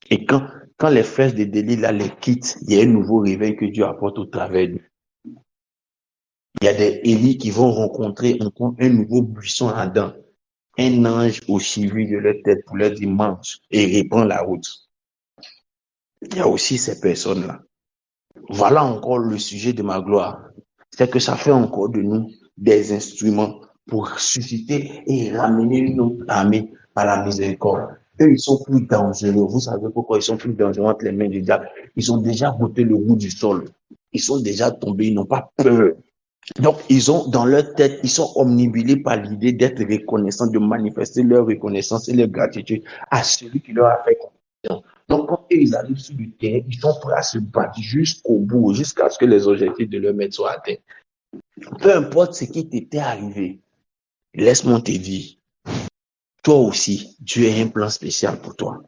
Et quand les flèches des délits là les quittent, il y a un nouveau réveil que Dieu apporte au travers d'eux. Il y a des Élis qui vont rencontrer encore un nouveau buisson ardent, un ange au suivi de leur tête pour leur dire mange et reprend la route. Il y a aussi ces personnes-là. Voilà encore le sujet de ma gloire. C'est que ça fait encore de nous des instruments pour susciter et ramener une autre armée à la miséricorde. Eux, ils sont plus dangereux. Vous savez pourquoi ils sont plus dangereux entre les mains du diable? Ils ont déjà goûté le goût du sol. Ils sont déjà tombés, ils n'ont pas peur. Donc, ils ont dans leur tête, ils sont omnibulés par l'idée d'être reconnaissants, de manifester leur reconnaissance et leur gratitude à celui qui leur a fait confiance. Donc, quand ils arrivent sur le terrain, ils sont prêts à se battre jusqu'au bout, jusqu'à ce que les objectifs de leur maître soient atteints. Peu importe ce qui t'était arrivé, laisse-moi te dire, toi aussi, Dieu a un plan spécial pour toi.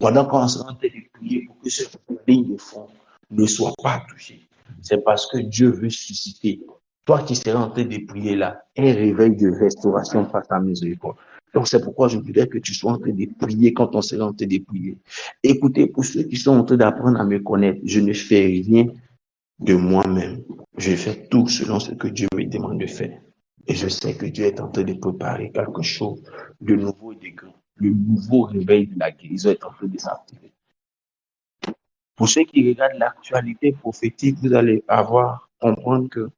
Pendant qu'on se train de prier pour que cette ligne de fond ne soit pas touchée, c'est parce que Dieu veut susciter, toi qui seras en train de prier là, un réveil de restauration par sa miséricorde. Donc, c'est pourquoi je voudrais que tu sois en train de prier quand on sera en train de prier. Écoutez, pour ceux qui sont en train d'apprendre à me connaître, je ne fais rien de moi-même. Je fais tout selon ce que Dieu me demande de faire. Et je sais que Dieu est en train de préparer quelque chose de nouveau et de grand. Le nouveau réveil de la guérison est en train de s'activer. Pour ceux qui regardent l'actualité prophétique, vous allez comprendre que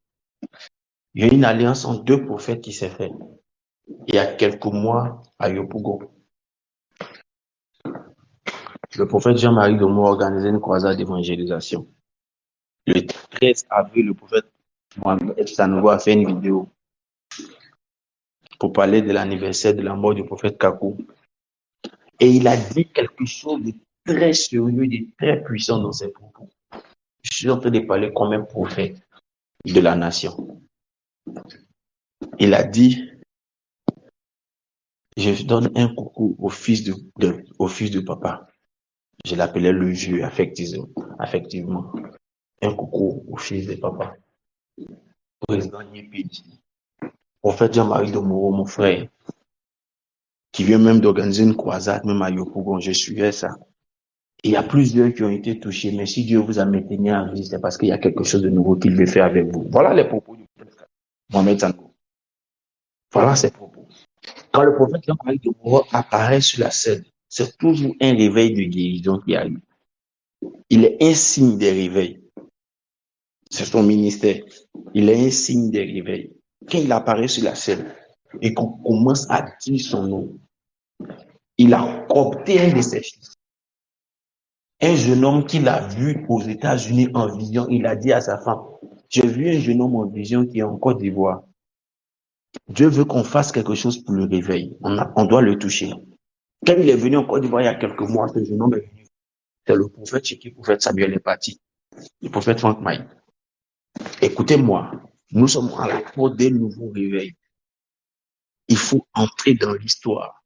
il y a une alliance entre deux prophètes qui s'est faite. Il y a quelques mois à Yopougon. Le prophète Jean-Marie Domo a organisé une croisade d'évangélisation. Le 13 avril, le prophète Mohamed Sanogo a fait une vidéo pour parler de l'anniversaire de la mort du prophète Kakou. Et il a dit quelque chose de très sérieux, de très puissant dans ses propos. Je suis en train de parler comme un prophète de la nation. Il a dit, je donne un coucou au fils de papa. Je l'appelais le jeu affectivement. Un coucou au fils de papa. Président Yepidi. Prophète Jean-Marie Domoro, mon frère, qui vient même d'organiser une croisade, même à Yopougon, je suivais ça. Et il y a plusieurs qui ont été touchés, mais si Dieu vous a maintenu en vie, c'est parce qu'il y a quelque chose de nouveau qu'il veut faire avec vous. Voilà les propos du prophète Mohamed Sanko. Voilà ses propos. Quand le prophète Jean-Marie Domoro apparaît sur la scène, c'est toujours un réveil de guérison qui arrive. Il est un signe des réveils. C'est son ministère. Il est un signe des réveils. Quand il apparaît sur la scène et qu'on commence à dire son nom, il a coopté un de ses fils. Un jeune homme qu'il a vu aux États-Unis en vision, il a dit à sa femme, j'ai vu un jeune homme en vision qui est en Côte d'Ivoire. Dieu veut qu'on fasse quelque chose pour le réveil. On doit le toucher. Quand il est venu en Côte d'Ivoire il y a quelques mois, ce jeune homme est venu. C'est le prophète chez qui le prophète Samuel est parti. Le prophète Frank Maï. Écoutez-moi, nous sommes à la porte d'un nouveau réveil. Il faut entrer dans l'histoire.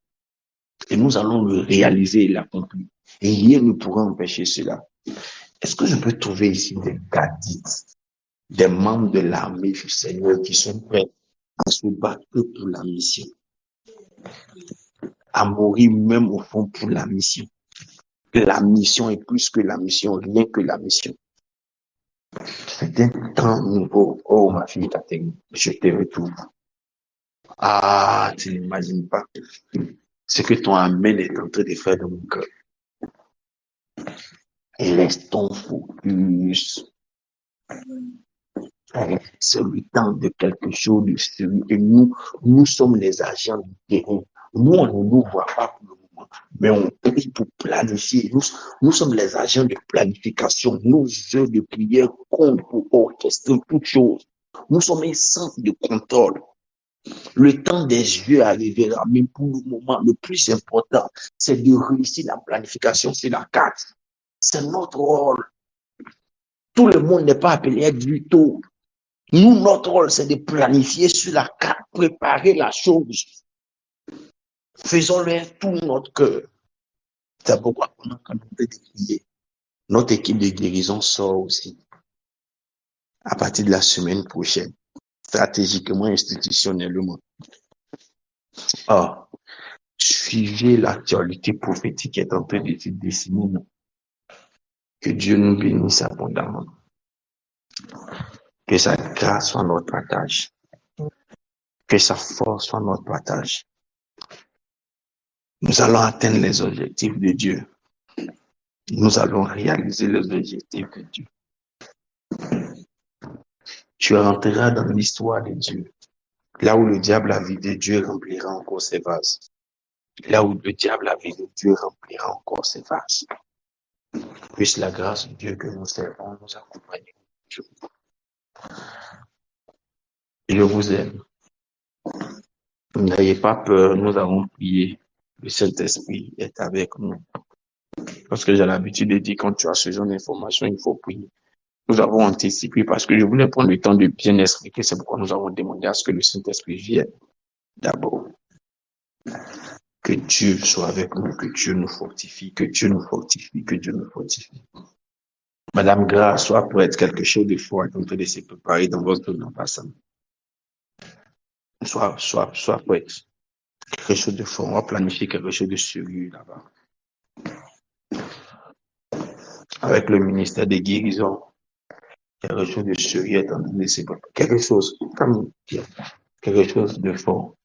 Et nous allons le réaliser et l'accomplir. Et rien ne pourra empêcher cela. Est-ce que je peux trouver ici des gadgets, des membres de l'armée du Seigneur qui sont prêts à se battre pour la mission, à mourir même au fond pour la mission? La mission est plus que la mission, rien que la mission. C'est un temps nouveau. Oh, ma fille, je te retrouve. Ah, tu n'imagines pas ce que ton Amen est en train de faire dans mon cœur. Et laisse ton focus. C'est le temps de quelque chose de sérieux. Et nous sommes les agents du terrain. Nous, on ne nous voit pas pour le moment, mais on prie pour planifier. Nous sommes les agents de planification. Nos œuvres de prière comptent pour orchestrer toutes choses. Nous sommes un centre de contrôle. Le temps des yeux arrivera, mais pour le moment, le plus important, c'est de réussir la planification sur la carte. C'est notre rôle. Tout le monde n'est pas appelé à être du tout. Nous, notre rôle, c'est de planifier sur la carte, préparer la chose. Faisons-le avec tout notre cœur. C'est pourquoi on a quand même de prier. Notre équipe de guérison sort aussi à partir de la semaine prochaine, stratégiquement, institutionnellement. Ah, suivez l'actualité prophétique qui est en train de se dessiner. Que Dieu nous bénisse abondamment. Que sa grâce soit notre partage. Que sa force soit notre partage. Nous allons atteindre les objectifs de Dieu. Nous allons réaliser les objectifs de Dieu. Tu rentreras dans l'histoire de Dieu. Là où le diable a vidé, Dieu remplira encore ses vases. Là où le diable a vidé, Dieu remplira encore ses vases. Puisse la grâce de Dieu que nous servons nous accompagner. Je vous aime. N'ayez pas peur, nous avons prié. Le Saint-Esprit est avec nous. Parce que j'ai l'habitude de dire, quand tu as ce genre d'informations, il faut prier. Nous avons anticipé parce que je voulais prendre le temps de bien expliquer. C'est pourquoi nous avons demandé à ce que le Saint-Esprit vienne d'abord. Que Dieu soit avec nous, que Dieu nous fortifie, que Dieu nous fortifie, que Dieu nous fortifie. Madame Grâce, soit pour être quelque chose de fort, en train de se préparer dans votre nom passant. Sois prête. Quelque chose de fort. On va planifier quelque chose de sérieux là-bas. Avec le ministère des guérisons. Quelque chose de sérieux est en train de se préparer. Quelque chose, comme quelque chose de fort.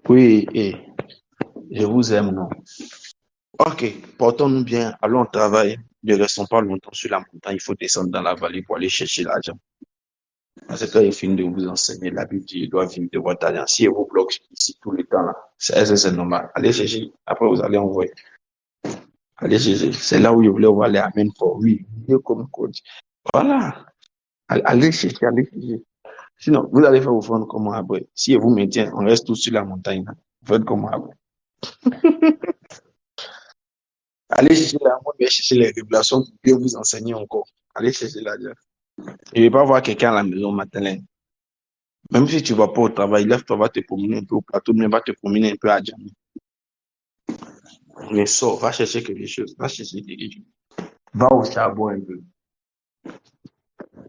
Oui, et je vous aime, non? Ok, portons-nous bien, allons au travail. Ne restons pas longtemps sur la montagne. Il faut descendre dans la vallée pour aller chercher l'argent. Parce que quand il finit de vous enseigner, la Bible dit, il doit vivre de votre alliance. Si il vous bloque ici tout le temps, là, c'est normal. Allez chercher. Après, vous allez envoyer. Allez chercher. C'est là où je voulais voir les amens pour oui. Comme coach. Voilà. Allez chercher, allez chercher. Sinon, vous allez faire vos fonds comment après. Si il vous maintient, on reste tous sur la montagne. Là. Vous faites comment après. Allez chercher l'amour, mais chercher les révélations pour Dieu vous enseigner encore. Allez chercher l'argent. Je ne vais pas voir quelqu'un à la maison matin. Même si tu ne vas pas au travail, lève-toi, va te promener un peu au plateau, mais va te promener un peu à Djamé. Mais sors, va chercher quelque chose. Va chercher quelque chose. Va au charbon un peu.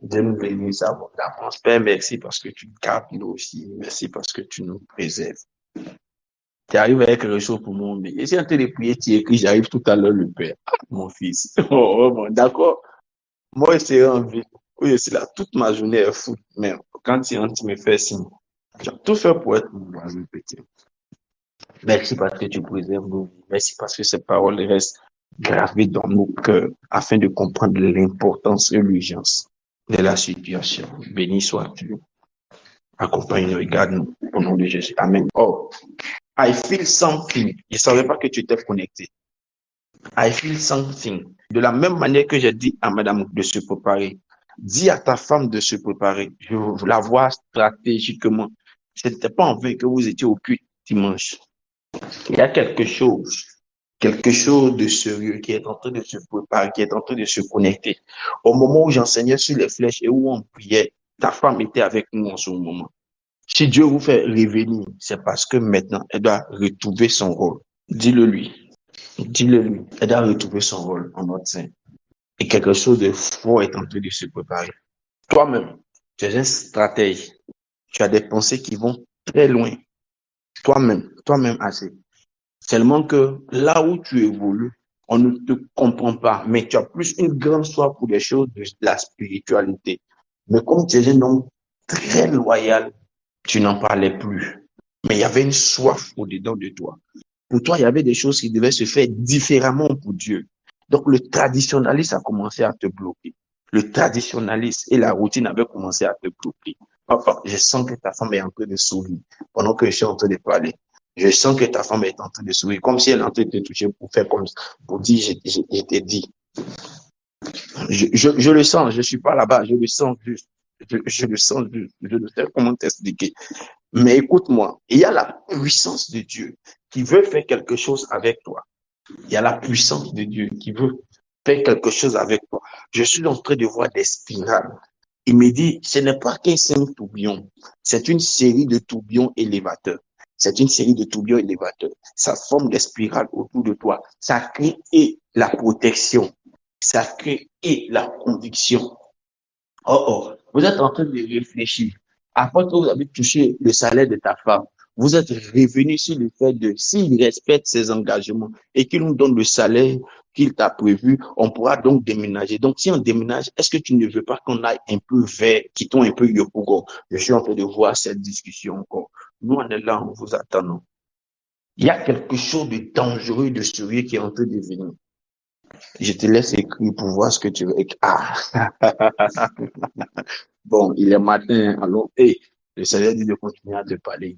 Dieu nous bénisse abondamment. Père, merci parce que tu nous gardes nous aussi. Merci parce que tu nous préserves. Tu arrives avec quelque chose pour moi. Mais si en train de prier, tu écris, j'arrive tout à l'heure, le Père. Ah, mon fils. Oh, bon, d'accord. Moi, je serai en vie. Oui, c'est là. Toute ma journée est fou. Mais quand tu rentres, tu me fais signe. Tu as tout fait pour être mon voisin petit. Merci parce que tu préserves nos vies. Merci parce que ces paroles restent gravées dans nos cœurs afin de comprendre l'importance et l'urgence de la situation. Béni sois-tu. Accompagne-nous, regarde-nous. Au nom de Jésus. Amen. Oh, I feel something. Je ne savais pas que tu étais connecté. I feel something. De la même manière que j'ai dit à madame de se préparer, dis à ta femme de se préparer. Je la vois stratégiquement. Ce n'était pas en vain que vous étiez au culte dimanche. Il y a quelque chose de sérieux qui est en train de se préparer, qui est en train de se connecter. Au moment où j'enseignais sur les flèches et où on priait, ta femme était avec nous en ce moment. Si Dieu vous fait revenir, c'est parce que maintenant, elle doit retrouver son rôle. Dis-le lui. Dis-le lui. Elle doit retrouver son rôle en notre sein. Et quelque chose de fort est en train de se préparer. Toi-même, tu es un stratège. Tu as des pensées qui vont très loin. Toi-même assez. Seulement que là où tu évolues, on ne te comprend pas, mais tu as plus une grande soif pour les choses de la spiritualité. Mais comme tu es un homme très loyal, tu n'en parlais plus. Mais il y avait une soif au-dedans de toi. Pour toi, il y avait des choses qui devaient se faire différemment pour Dieu. Donc, le traditionnalisme a commencé à te bloquer. Le traditionnalisme et la routine avaient commencé à te bloquer. Enfin, je sens que ta femme est en train de sourire pendant que je suis en train de parler. Je sens que ta femme est en train de sourire, comme si elle est en train de te toucher pour faire comme pour dire, je t'ai dit. Je le sens, je ne suis pas là-bas, je le sens juste. Je le sens juste. Je ne sais pas comment t'expliquer. Mais écoute-moi, il y a la puissance de Dieu qui veut faire quelque chose avec toi. Il y a la puissance de Dieu qui veut faire quelque chose avec toi. Je suis en train de voir des spirales. Il me dit, ce n'est pas qu'un simple tourbillon, c'est une série de tourbillons élévateurs. C'est une série de tourbillons élévateurs. Ça forme des spirales autour de toi. Ça crée la protection. Ça crée la conviction. Oh, vous êtes en train de réfléchir. Après que vous avez touché le salaire de ta femme, vous êtes revenu sur le fait de, s'il respecte ses engagements et qu'il nous donne le salaire qu'il t'a prévu, on pourra donc déménager. Donc, si on déménage, est-ce que tu ne veux pas qu'on aille un peu vers, quittons un peu Yopougon? Je suis en train de voir cette discussion encore. Nous, on est là, on vous attend. Il y a quelque chose de dangereux, de sérieux qui est en train de venir. Je te laisse écrire pour voir ce que tu veux écrire. Ah! Bon, il est matin, alors, le Seigneur dit de continuer à te parler.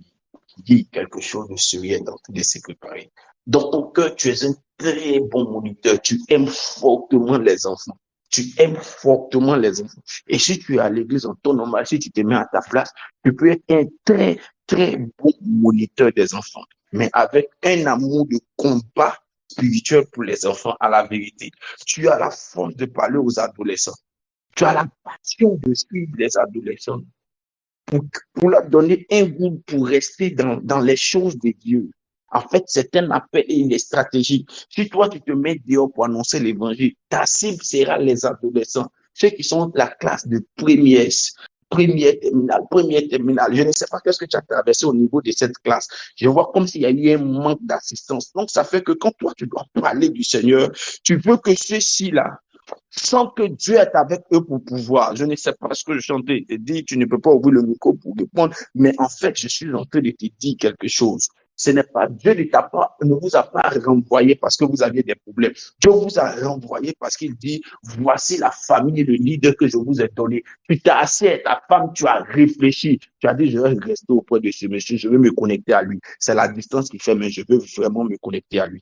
Dis quelque chose de sérieux dans tous les préparer. Dans ton cœur, tu es un très bon moniteur. Tu aimes fortement les enfants. Tu aimes fortement les enfants. Et si tu es à l'église en ton normal, si tu te mets à ta place, tu peux être un très, très bon moniteur des enfants. Mais avec un amour de combat spirituel pour les enfants, à la vérité. Tu as la force de parler aux adolescents. Tu as la passion de suivre les adolescents pour leur donner un goût pour rester dans les choses de Dieu. En fait, c'est un appel et une stratégie. Si toi, tu te mets dehors pour annoncer l'évangile, ta cible sera les adolescents, ceux qui sont la classe de première. première terminale. Je ne sais pas qu'est-ce que tu as traversé au niveau de cette classe. Je vois comme s'il y a eu un manque d'assistance. Donc, ça fait que quand toi, tu dois parler du Seigneur, tu veux que ceux-ci-là sentent que Dieu est avec eux pour pouvoir. Je ne sais pas ce que je chantais. Je te dis, tu ne peux pas ouvrir le micro pour répondre, mais en fait, je suis en train de te dire quelque chose. Ce n'est pas Dieu ne vous a pas renvoyé parce que vous aviez des problèmes. Dieu vous a renvoyé parce qu'il dit, voici la famille et le leader que je vous ai donné. Tu t'es assis avec ta femme, tu as réfléchi. Tu as dit, je vais rester auprès de ce monsieur, je vais me connecter à lui. C'est la distance qui fait, mais je veux vraiment me connecter à lui.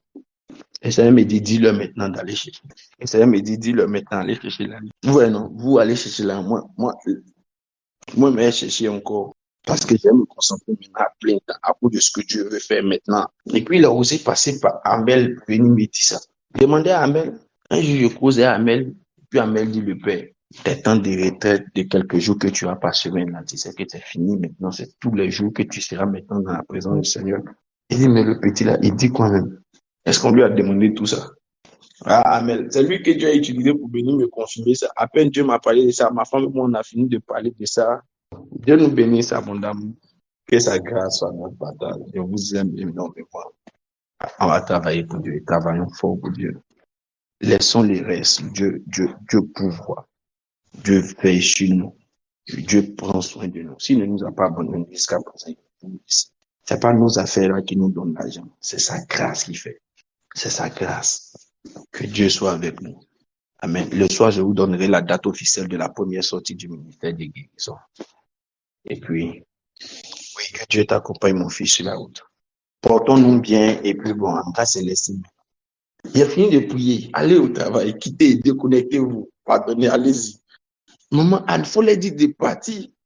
Et ça me dit, dis-le maintenant d'aller chercher. Et ça me dit, dis-le maintenant, allez chercher là. Ouais, non, vous allez chercher là. Moi, je vais chercher encore. Parce que je vais me concentrer maintenant à plein temps à cause de ce que Dieu veut faire maintenant. Et puis, il a osé passer par Amel pour venir me dire ça. Demandez à Amel. Un jour, je causais à Amel. Puis Amel dit, le père, tes temps de retraite de quelques jours que tu as par semaine là, tu sais que c'est fini maintenant. C'est tous les jours que tu seras maintenant dans la présence du Seigneur. Il dit, mais le petit là, il dit quoi même? Est-ce qu'on lui a demandé tout ça? Ah, Amel, c'est lui que Dieu a utilisé pour venir me confirmer ça. À peine Dieu m'a parlé de ça, ma femme et moi, on a fini de parler de ça. Dieu nous bénisse abondamment. Que sa grâce soit notre partage. Je vous aime énormément. On va travailler pour Dieu. Travaillons fort pour Dieu. Laissons les restes. Dieu pourvoit. Dieu fait sur nous. Dieu prend soin de nous. S'il ne nous a pas abandonnés jusqu'à présent, c'est pas nos affaires là qui nous donnent l'argent. C'est sa grâce qui fait. C'est sa grâce. Que Dieu soit avec nous. Amen. Le soir, je vous donnerai la date officielle de la première sortie du ministère des guérisons. Et puis, oui, que Dieu t'accompagne, mon fils, sur la route. Portons-nous bien, et puis bon, en cas, c'est l'estime. Il a fini de prier. Allez au travail, quittez, déconnectez-vous. Pardonnez, allez-y. Maman, il faut les dire de partir.